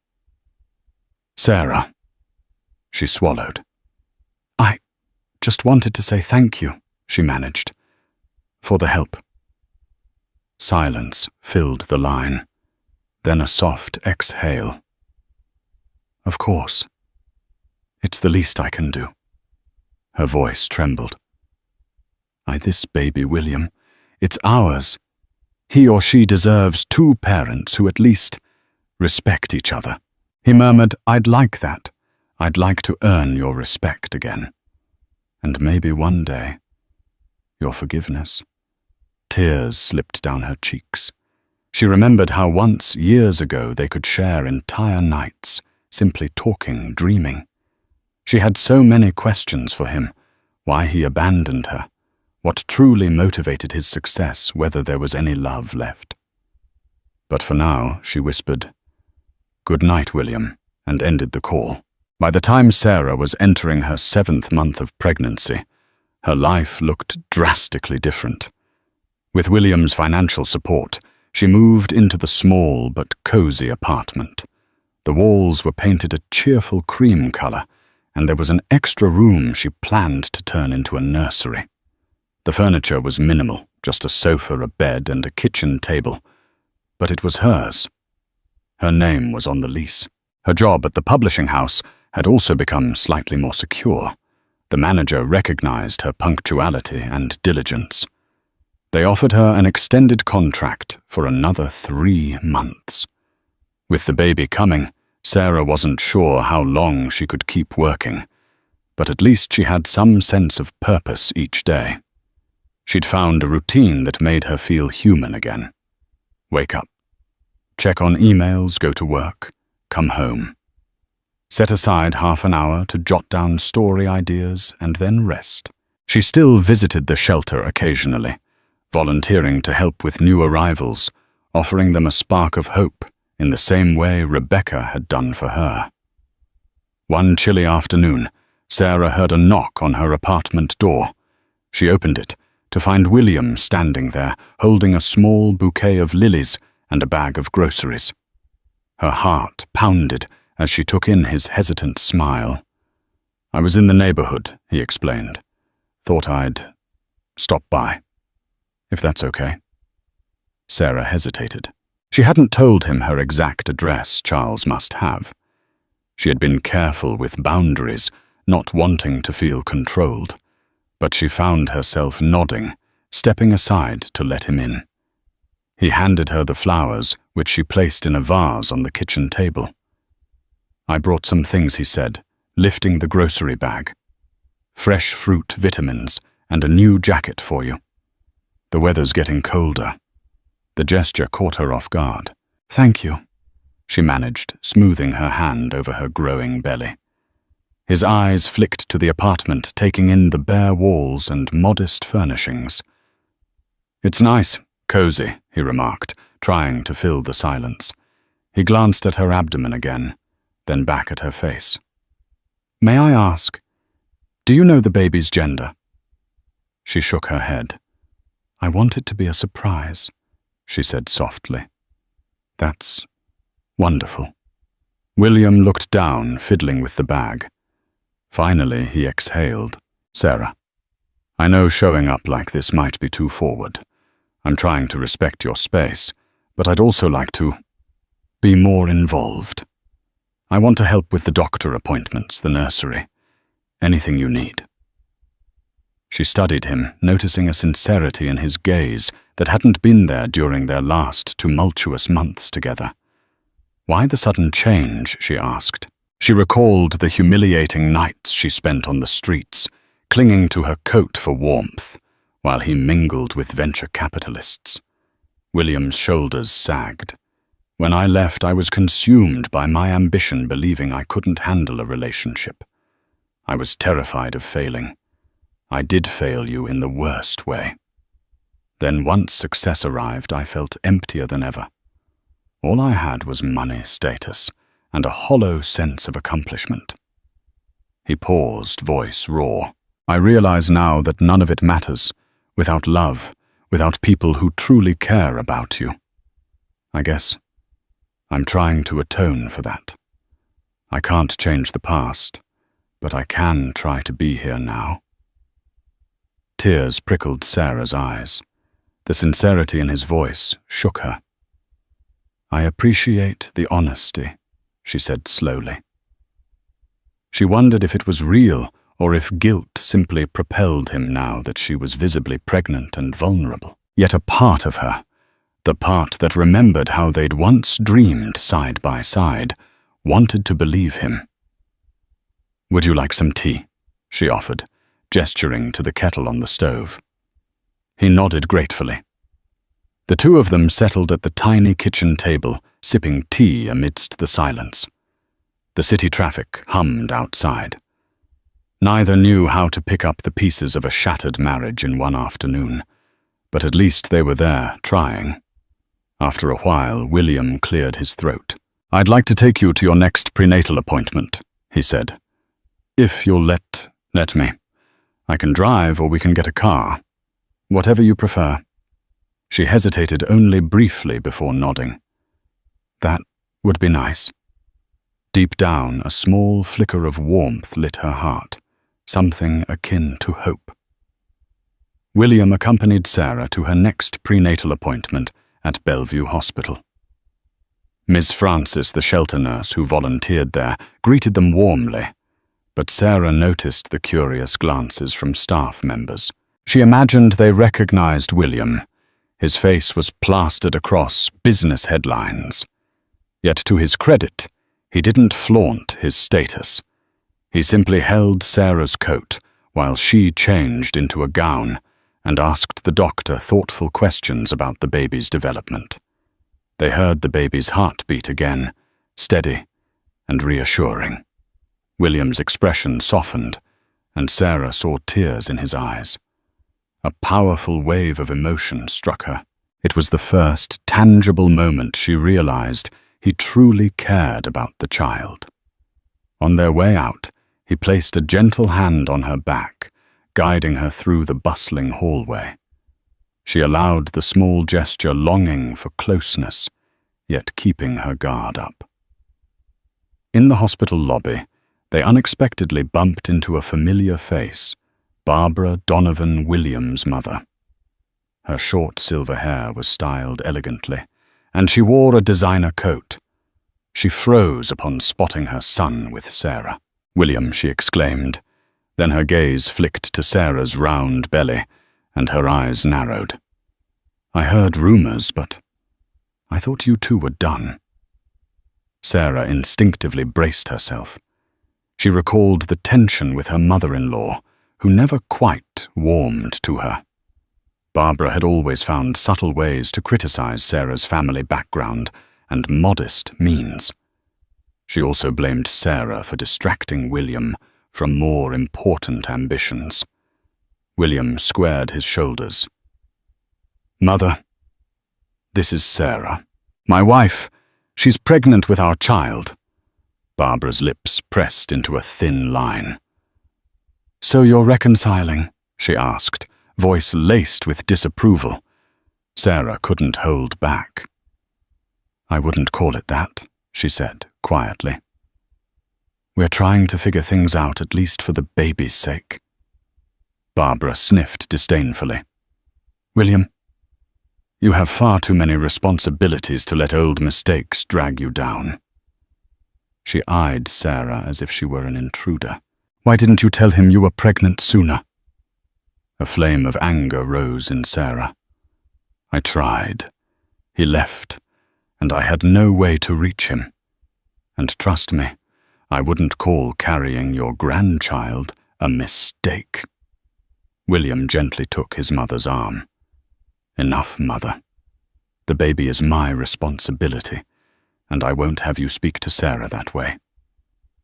"Sarah." She swallowed. "I just wanted to say thank you," she managed, "for the help." Silence filled the line, then a soft exhale. "Of course. It's the least I can do." Her voice trembled. "This baby, William, it's ours. He or she deserves 2 parents who at least respect each other." He murmured, "I'd like that. I'd like to earn your respect again. And maybe one day, your forgiveness." Tears slipped down her cheeks. She remembered how once, years ago, they could share entire nights, simply talking, dreaming. She had so many questions for him, why he abandoned her, what truly motivated his success, whether there was any love left. But for now, she whispered, "Good night, William," and ended the call. By the time Sarah was entering her 7th month of pregnancy, her life looked drastically different. With William's financial support, she moved into the small but cozy apartment. The walls were painted a cheerful cream color, and there was an extra room she planned to turn into a nursery. The furniture was minimal, just a sofa, a bed, and a kitchen table, but it was hers. Her name was on the lease. Her job at the publishing house had also become slightly more secure. The manager recognized her punctuality and diligence. They offered her an extended contract for another 3 months. With the baby coming, Sarah wasn't sure how long she could keep working, but at least she had some sense of purpose each day. She'd found a routine that made her feel human again. Wake up, check on emails, go to work, come home. Set aside half an hour to jot down story ideas and then rest. She still visited the shelter occasionally, volunteering to help with new arrivals, offering them a spark of hope in the same way Rebecca had done for her. One chilly afternoon, Sarah heard a knock on her apartment door. She opened it to find William standing there, holding a small bouquet of lilies and a bag of groceries. Her heart pounded as she took in his hesitant smile. "I was in the neighborhood," he explained. "Thought I'd stop by, if that's okay." Sarah hesitated. She hadn't told him her exact address. Charles must have. She had been careful with boundaries, not wanting to feel controlled, but she found herself nodding, stepping aside to let him in. He handed her the flowers, which she placed in a vase on the kitchen table. "I brought some things," he said, lifting the grocery bag. "Fresh fruit, vitamins, and a new jacket for you. The weather's getting colder." The gesture caught her off guard. "Thank you," she managed, smoothing her hand over her growing belly. His eyes flicked to the apartment, taking in the bare walls and modest furnishings. "It's nice, cozy," he remarked, trying to fill the silence. He glanced at her abdomen again, then back at her face. "May I ask, do you know the baby's gender?" She shook her head. "I want it to be a surprise," she said softly. "That's wonderful." William looked down, fiddling with the bag. Finally, he exhaled. "Sarah, I know showing up like this might be too forward. I'm trying to respect your space, but I'd also like to be more involved. I want to help with the doctor appointments, the nursery, anything you need." She studied him, noticing a sincerity in his gaze that hadn't been there during their last tumultuous months together. Why the sudden change, she asked. She recalled the humiliating nights she spent on the streets, clinging to her coat for warmth, while he mingled with venture capitalists. William's shoulders sagged. "When I left, I was consumed by my ambition, believing I couldn't handle a relationship. I was terrified of failing. I did fail you in the worst way. Then once success arrived, I felt emptier than ever. All I had was money, status, and a hollow sense of accomplishment." He paused, voice raw. "I realize now that none of it matters, without love, without people who truly care about you. I guess I'm trying to atone for that. I can't change the past, but I can try to be here now." Tears prickled Sarah's eyes. The sincerity in his voice shook her. "I appreciate the honesty," she said slowly. She wondered if it was real or if guilt simply propelled him now that she was visibly pregnant and vulnerable. Yet a part of her, the part that remembered how they'd once dreamed side by side, wanted to believe him. "Would you like some tea?" she offered, gesturing to the kettle on the stove. He nodded gratefully. The two of them settled at the tiny kitchen table, sipping tea amidst the silence. The city traffic hummed outside. Neither knew how to pick up the pieces of a shattered marriage in one afternoon, but at least they were there, trying. After a while, William cleared his throat. "I'd like to take you to your next prenatal appointment," he said. "If you'll let me. I can drive or we can get a car. Whatever you prefer." She hesitated only briefly before nodding. "That would be nice." Deep down, a small flicker of warmth lit her heart, something akin to hope. William accompanied Sarah to her next prenatal appointment at Bellevue Hospital. Miss Frances, the shelter nurse who volunteered there, greeted them warmly, but Sarah noticed the curious glances from staff members. She imagined they recognized William. His face was plastered across business headlines. Yet to his credit, he didn't flaunt his status. He simply held Sarah's coat while she changed into a gown and asked the doctor thoughtful questions about the baby's development. They heard the baby's heartbeat again, steady and reassuring. William's expression softened, and Sarah saw tears in his eyes. A powerful wave of emotion struck her. It was the first tangible moment she realized he truly cared about the child. On their way out, he placed a gentle hand on her back, guiding her through the bustling hallway. She allowed the small gesture, longing for closeness, yet keeping her guard up. In the hospital lobby, they unexpectedly bumped into a familiar face, Barbara Donovan Williams' mother. Her short silver hair was styled elegantly, and she wore a designer coat. She froze upon spotting her son with Sarah. "William," she exclaimed. Then her gaze flicked to Sarah's round belly, and her eyes narrowed. "I heard rumors, but I thought you two were done." Sarah instinctively braced herself. She recalled the tension with her mother-in-law, who never quite warmed to her. Barbara had always found subtle ways to criticize Sarah's family background and modest means. She also blamed Sarah for distracting William from more important ambitions. William squared his shoulders. "Mother, this is Sarah. My wife. She's pregnant with our child." Barbara's lips pressed into a thin line. "So you're reconciling?" she asked, voice laced with disapproval. Sarah couldn't hold back. "I wouldn't call it that," she said quietly. "We're trying to figure things out, at least for the baby's sake." Barbara sniffed disdainfully. "William, you have far too many responsibilities to let old mistakes drag you down." She eyed Sarah as if she were an intruder. "Why didn't you tell him you were pregnant sooner?" A flame of anger rose in Sarah. "I tried. He left, and I had no way to reach him. And trust me, I wouldn't call carrying your grandchild a mistake." William gently took his mother's arm. "Enough, Mother. The baby is my responsibility, and I won't have you speak to Sarah that way.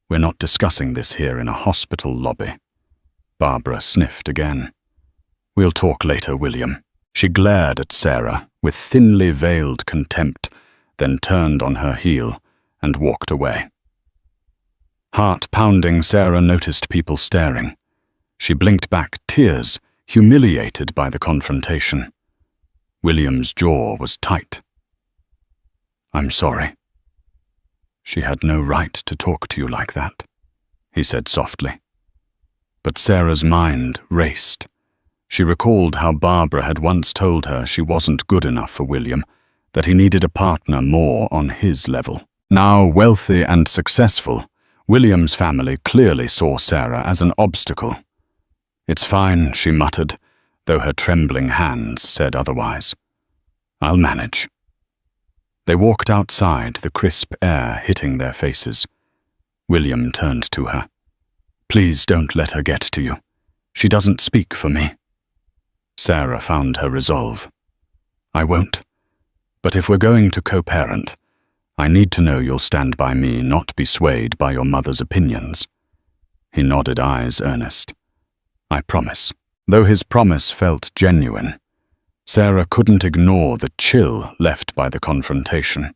We're not discussing this here in a hospital lobby." Barbara sniffed again. "We'll talk later, William." She glared at Sarah with thinly veiled contempt, then turned on her heel and walked away. Heart-pounding, Sarah noticed people staring. She blinked back tears, humiliated by the confrontation. William's jaw was tight. "I'm sorry." "She had no right to talk to you like that," he said softly. But Sarah's mind raced. She recalled how Barbara had once told her she wasn't good enough for William, that he needed a partner more on his level. Now wealthy and successful, William's family clearly saw Sarah as an obstacle. "It's fine," she muttered, though her trembling hands said otherwise. "I'll manage." They walked outside, the crisp air hitting their faces. William turned to her. "Please don't let her get to you. She doesn't speak for me." Sarah found her resolve. "I won't. But if we're going to co-parent, I need to know you'll stand by me, not be swayed by your mother's opinions." He nodded, eyes earnest. "I promise." Though his promise felt genuine, Sarah couldn't ignore the chill left by the confrontation.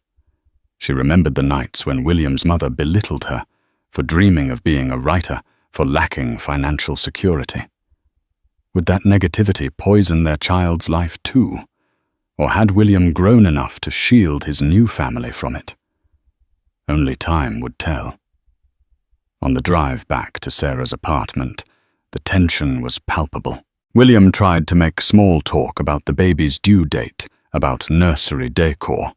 She remembered the nights when William's mother belittled her for dreaming of being a writer, for lacking financial security. Would that negativity poison their child's life too? Or had William grown enough to shield his new family from it? Only time would tell. On the drive back to Sarah's apartment, the tension was palpable. William tried to make small talk about the baby's due date, about nursery decor.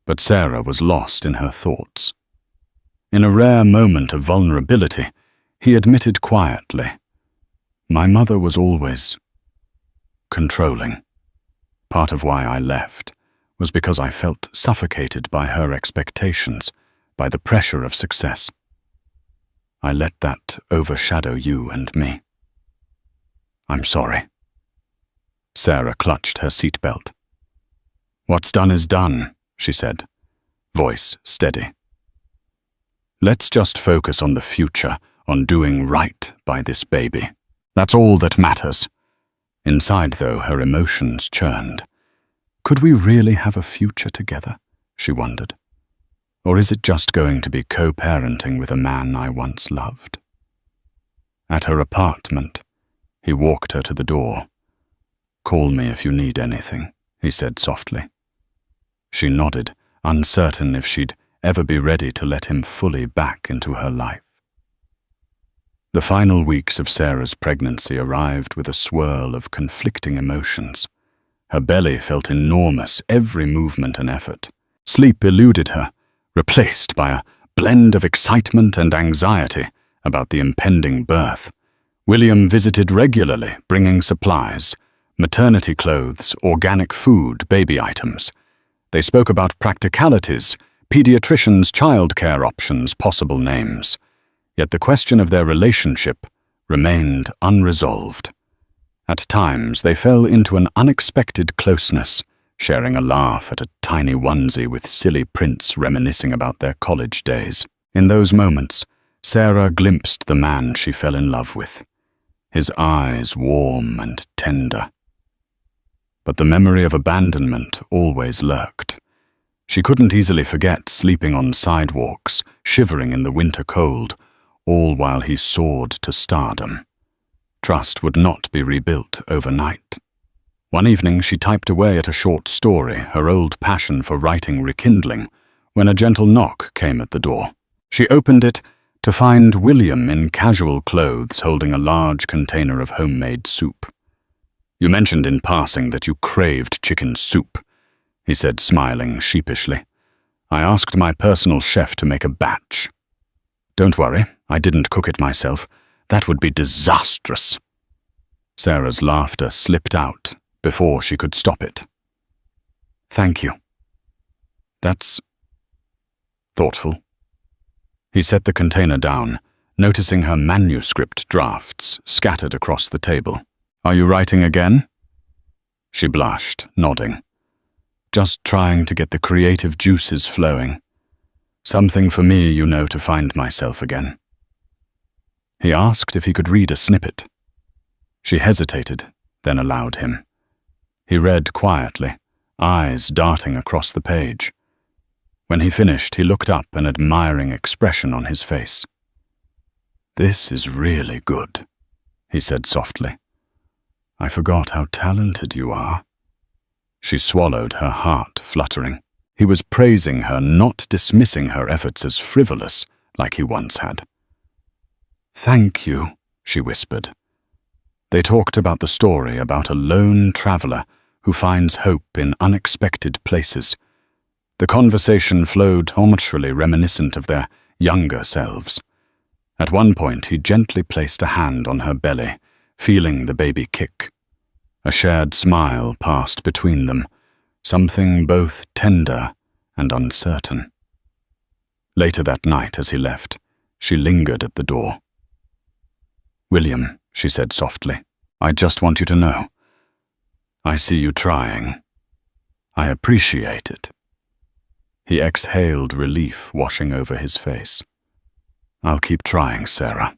But Sarah was lost in her thoughts. In a rare moment of vulnerability, he admitted quietly, "My mother was always controlling. Part of why I left was because I felt suffocated by her expectations, by the pressure of success. I let that overshadow you and me. I'm sorry." Sarah clutched her seatbelt. "What's done is done," she said, voice steady. "Let's just focus on the future, on doing right by this baby. That's all that matters." Inside, though, her emotions churned. Could we really have a future together, she wondered? Or is it just going to be co-parenting with a man I once loved? At her apartment, he walked her to the door. "Call me if you need anything," he said softly. She nodded, uncertain if she'd ever be ready to let him fully back into her life. The final weeks of Sarah's pregnancy arrived with a swirl of conflicting emotions. Her belly felt enormous, every movement an effort. Sleep eluded her, replaced by a blend of excitement and anxiety about the impending birth. William visited regularly, bringing supplies, maternity clothes, organic food, baby items. They spoke about practicalities, pediatricians' childcare options, possible names. Yet the question of their relationship remained unresolved. At times, they fell into an unexpected closeness, sharing a laugh at a tiny onesie with silly prints reminiscing about their college days. In those moments, Sarah glimpsed the man she fell in love with, his eyes warm and tender. But the memory of abandonment always lurked. She couldn't easily forget sleeping on sidewalks, shivering in the winter cold, all while he soared to stardom. Trust would not be rebuilt overnight. One evening she typed away at a short story, her old passion for writing rekindling, when a gentle knock came at the door. She opened it to find William in casual clothes holding a large container of homemade soup. "You mentioned in passing that you craved chicken soup," he said, smiling sheepishly. "I asked my personal chef to make a batch." "Don't worry, I didn't cook it myself. That would be disastrous." Sarah's laughter slipped out before she could stop it. "Thank you. That's thoughtful." He set the container down, noticing her manuscript drafts scattered across the table. "Are you writing again?" She blushed, nodding. "Just trying to get the creative juices flowing. Something for me, you know, to find myself again." He asked if he could read a snippet. She hesitated, then allowed him. He read quietly, eyes darting across the page. When he finished, he looked up, an admiring expression on his face. "This is really good," he said softly. "I forgot how talented you are." She swallowed, her heart fluttering. He was praising her, not dismissing her efforts as frivolous, like he once had. "Thank you," she whispered. They talked about the story about a lone traveler who finds hope in unexpected places. The conversation flowed naturally, reminiscent of their younger selves. At one point, he gently placed a hand on her belly, feeling the baby kick. A shared smile passed between them, something both tender and uncertain. Later that night, as he left, she lingered at the door. "William," she said softly, "I just want you to know. I see you trying. I appreciate it." He exhaled, relief washing over his face. "I'll keep trying, Sarah."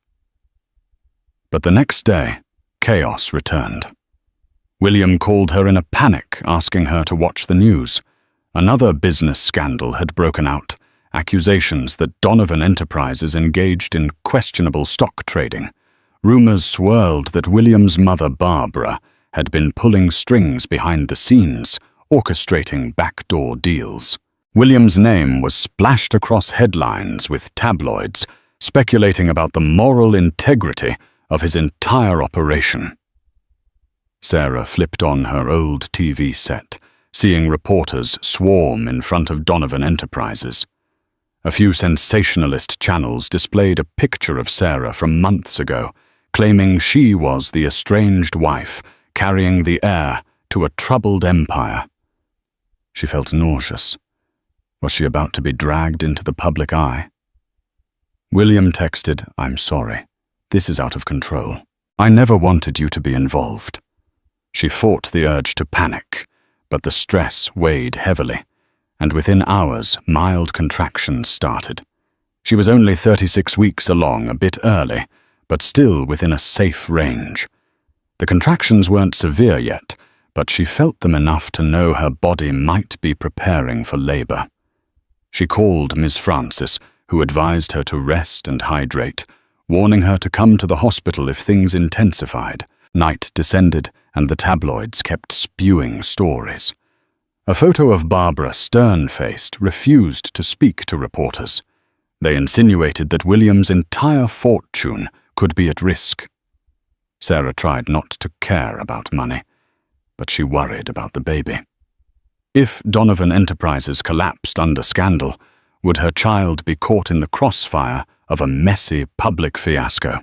But the next day, chaos returned. William called her in a panic, asking her to watch the news. Another business scandal had broken out, accusations that Donovan Enterprises engaged in questionable stock trading. Rumors swirled that William's mother, Barbara, had been pulling strings behind the scenes, orchestrating backdoor deals. William's name was splashed across headlines with tabloids, speculating about the moral integrity of his entire operation. Sarah flipped on her old TV set, seeing reporters swarm in front of Donovan Enterprises. A few sensationalist channels displayed a picture of Sarah from months ago, claiming she was the estranged wife carrying the heir to a troubled empire. She felt nauseous. Was she about to be dragged into the public eye? William texted, "I'm sorry. This is out of control. I never wanted you to be involved." She fought the urge to panic, but the stress weighed heavily, and within hours, mild contractions started. She was only 36 weeks along, a bit early, but still within a safe range. The contractions weren't severe yet, but she felt them enough to know her body might be preparing for labor. She called Miss Francis, who advised her to rest and hydrate, warning her to come to the hospital if things intensified. Night descended, and the tabloids kept spewing stories. A photo of Barbara, stern-faced, refused to speak to reporters. They insinuated that William's entire fortune could be at risk. Sarah tried not to care about money, but she worried about the baby. If Donovan Enterprises collapsed under scandal, would her child be caught in the crossfire of a messy public fiasco?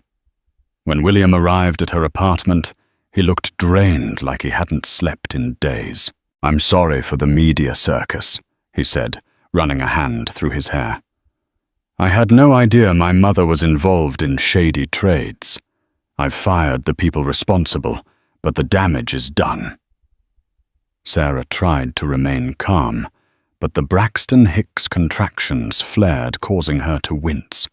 When William arrived at her apartment, he looked drained, like he hadn't slept in days. "I'm sorry for the media circus," he said, running a hand through his hair. "I had no idea my mother was involved in shady trades. I've fired the people responsible, but the damage is done." Sarah tried to remain calm, but the Braxton Hicks contractions flared, causing her to wince.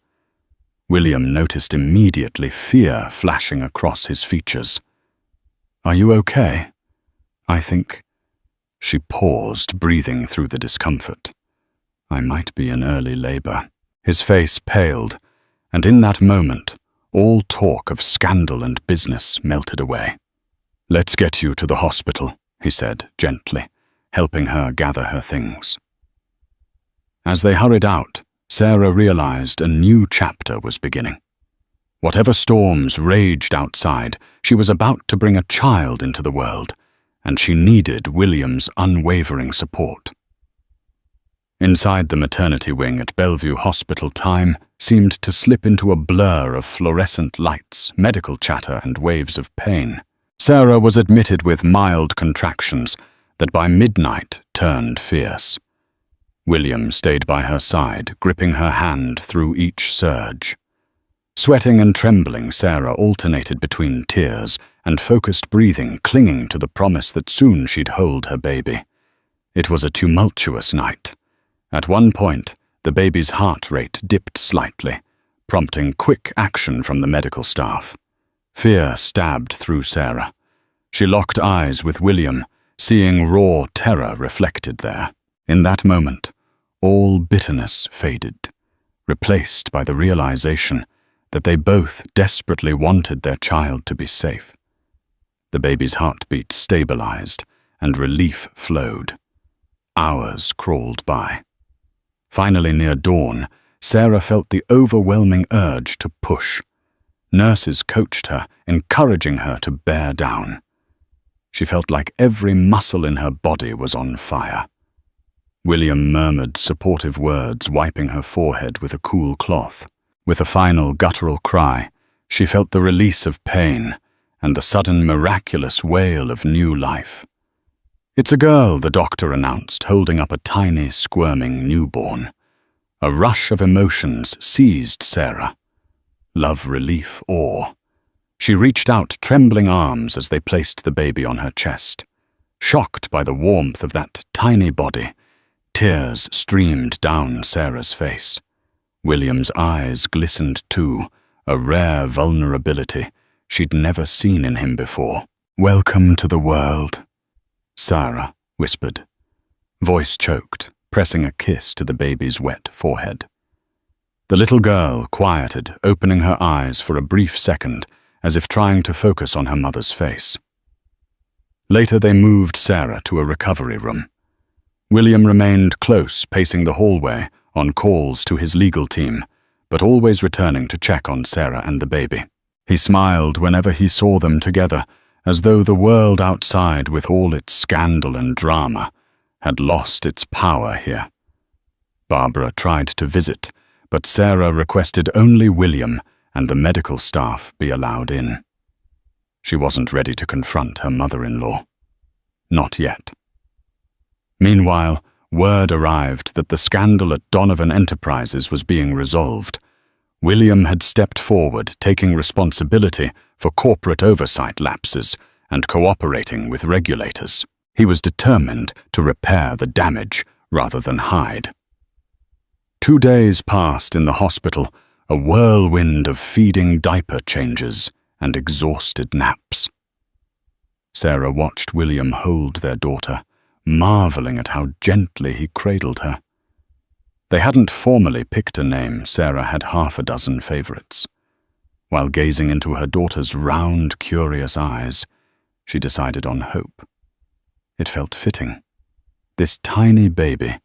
William noticed immediately fear flashing across his features. "Are you okay? I think—" She paused, breathing through the discomfort. "I might be in early labor." His face paled, and in that moment, all talk of scandal and business melted away. "Let's get you to the hospital," he said gently, helping her gather her things. As they hurried out, Sarah realized a new chapter was beginning. Whatever storms raged outside, she was about to bring a child into the world, and she needed William's unwavering support. Inside the maternity wing at Bellevue Hospital, time seemed to slip into a blur of fluorescent lights, medical chatter, and waves of pain. Sarah was admitted with mild contractions that by midnight turned fierce. William stayed by her side, gripping her hand through each surge. Sweating and trembling, Sarah alternated between tears and focused breathing, clinging to the promise that soon she'd hold her baby. It was a tumultuous night. At one point, the baby's heart rate dipped slightly, prompting quick action from the medical staff. Fear stabbed through Sarah. She locked eyes with William, seeing raw terror reflected there. In that moment, all bitterness faded, replaced by the realization that they both desperately wanted their child to be safe. The baby's heartbeat stabilized, and relief flowed. Hours crawled by. Finally, near dawn, Sarah felt the overwhelming urge to push. Nurses coached her, encouraging her to bear down. She felt like every muscle in her body was on fire. William murmured supportive words, wiping her forehead with a cool cloth. With a final guttural cry, she felt the release of pain and the sudden miraculous wail of new life. "It's a girl," the doctor announced, holding up a tiny, squirming newborn. A rush of emotions seized Sarah. Love, relief, awe. She reached out trembling arms as they placed the baby on her chest. Shocked by the warmth of that tiny body, tears streamed down Sarah's face. William's eyes glistened too, a rare vulnerability she'd never seen in him before. "Welcome to the world," Sarah whispered, voice choked, pressing a kiss to the baby's wet forehead. The little girl quieted, opening her eyes for a brief second, as if trying to focus on her mother's face. Later they moved Sarah to a recovery room. William remained close, pacing the hallway, on calls to his legal team, but always returning to check on Sarah and the baby. He smiled whenever he saw them together, as though the world outside, with all its scandal and drama, had lost its power here. Barbara tried to visit, but Sarah requested only William and the medical staff be allowed in. She wasn't ready to confront her mother-in-law. Not yet. Meanwhile, word arrived that the scandal at Donovan Enterprises was being resolved. William had stepped forward, taking responsibility for corporate oversight lapses and cooperating with regulators. He was determined to repair the damage rather than hide. 2 days passed in the hospital, a whirlwind of feeding diaper changes and exhausted naps. Sarah watched William hold their daughter, marveling at how gently he cradled her. They hadn't formally picked a name. Sarah had half a dozen favorites. While gazing into her daughter's round, curious eyes, she decided on Hope. It felt fitting. This tiny baby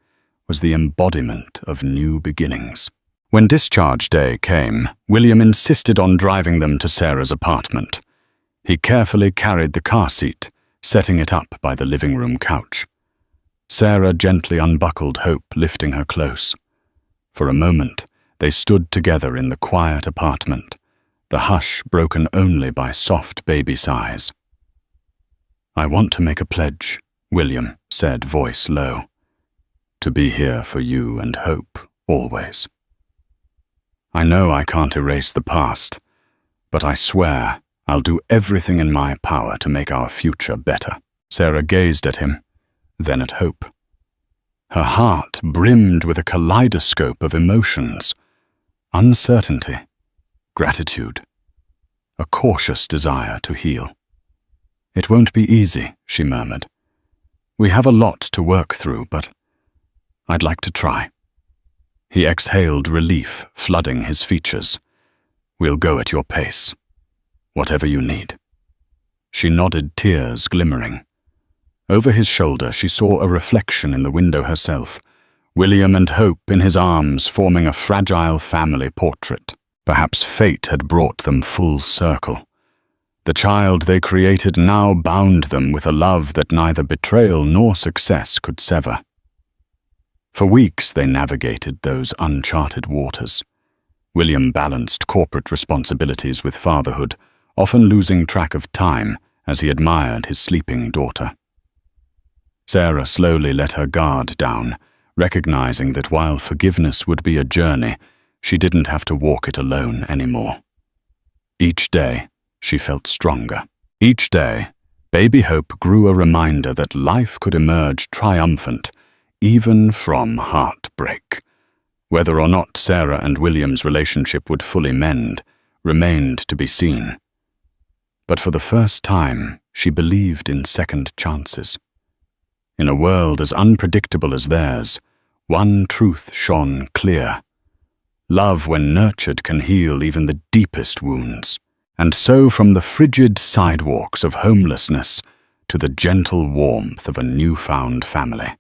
was the embodiment of new beginnings. When discharge day came, William insisted on driving them to Sarah's apartment. He carefully carried the car seat, setting it up by the living room couch. Sarah gently unbuckled Hope, lifting her close. For a moment, they stood together in the quiet apartment, the hush broken only by soft baby sighs. "I want to make a pledge," William said, voice low. To be here for you and Hope, always. I know I can't erase the past, but I swear I'll do everything in my power to make our future better. Sarah gazed at him, then at Hope. Her heart brimmed with a kaleidoscope of emotions: uncertainty, gratitude, a cautious desire to heal. It won't be easy, she murmured. We have a lot to work through, but I'd like to try. He exhaled relief, flooding his features. We'll go at your pace. Whatever you need. She nodded, tears glimmering. Over his shoulder she saw a reflection in the window herself, William and Hope in his arms forming a fragile family portrait. Perhaps fate had brought them full circle. The child they created now bound them with a love that neither betrayal nor success could sever. For weeks they navigated those uncharted waters. William balanced corporate responsibilities with fatherhood, often losing track of time as he admired his sleeping daughter. Sarah slowly let her guard down, recognizing that while forgiveness would be a journey, she didn't have to walk it alone anymore. Each day, she felt stronger. Each day, baby Hope grew a reminder that life could emerge triumphant, even from heartbreak. Whether or not Sarah and William's relationship would fully mend remained to be seen. But for the first time, she believed in second chances. In a world as unpredictable as theirs, one truth shone clear. Love, when nurtured, can heal even the deepest wounds. And so from the frigid sidewalks of homelessness to the gentle warmth of a newfound family,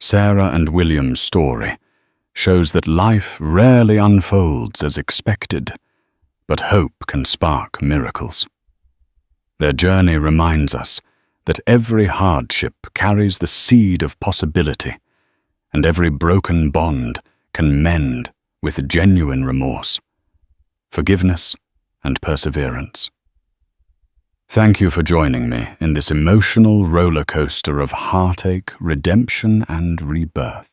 Sarah and William's story shows that life rarely unfolds as expected, but hope can spark miracles. Their journey reminds us that every hardship carries the seed of possibility, and every broken bond can mend with genuine remorse, forgiveness, and perseverance. Thank you for joining me in this emotional roller coaster of heartache, redemption, and rebirth.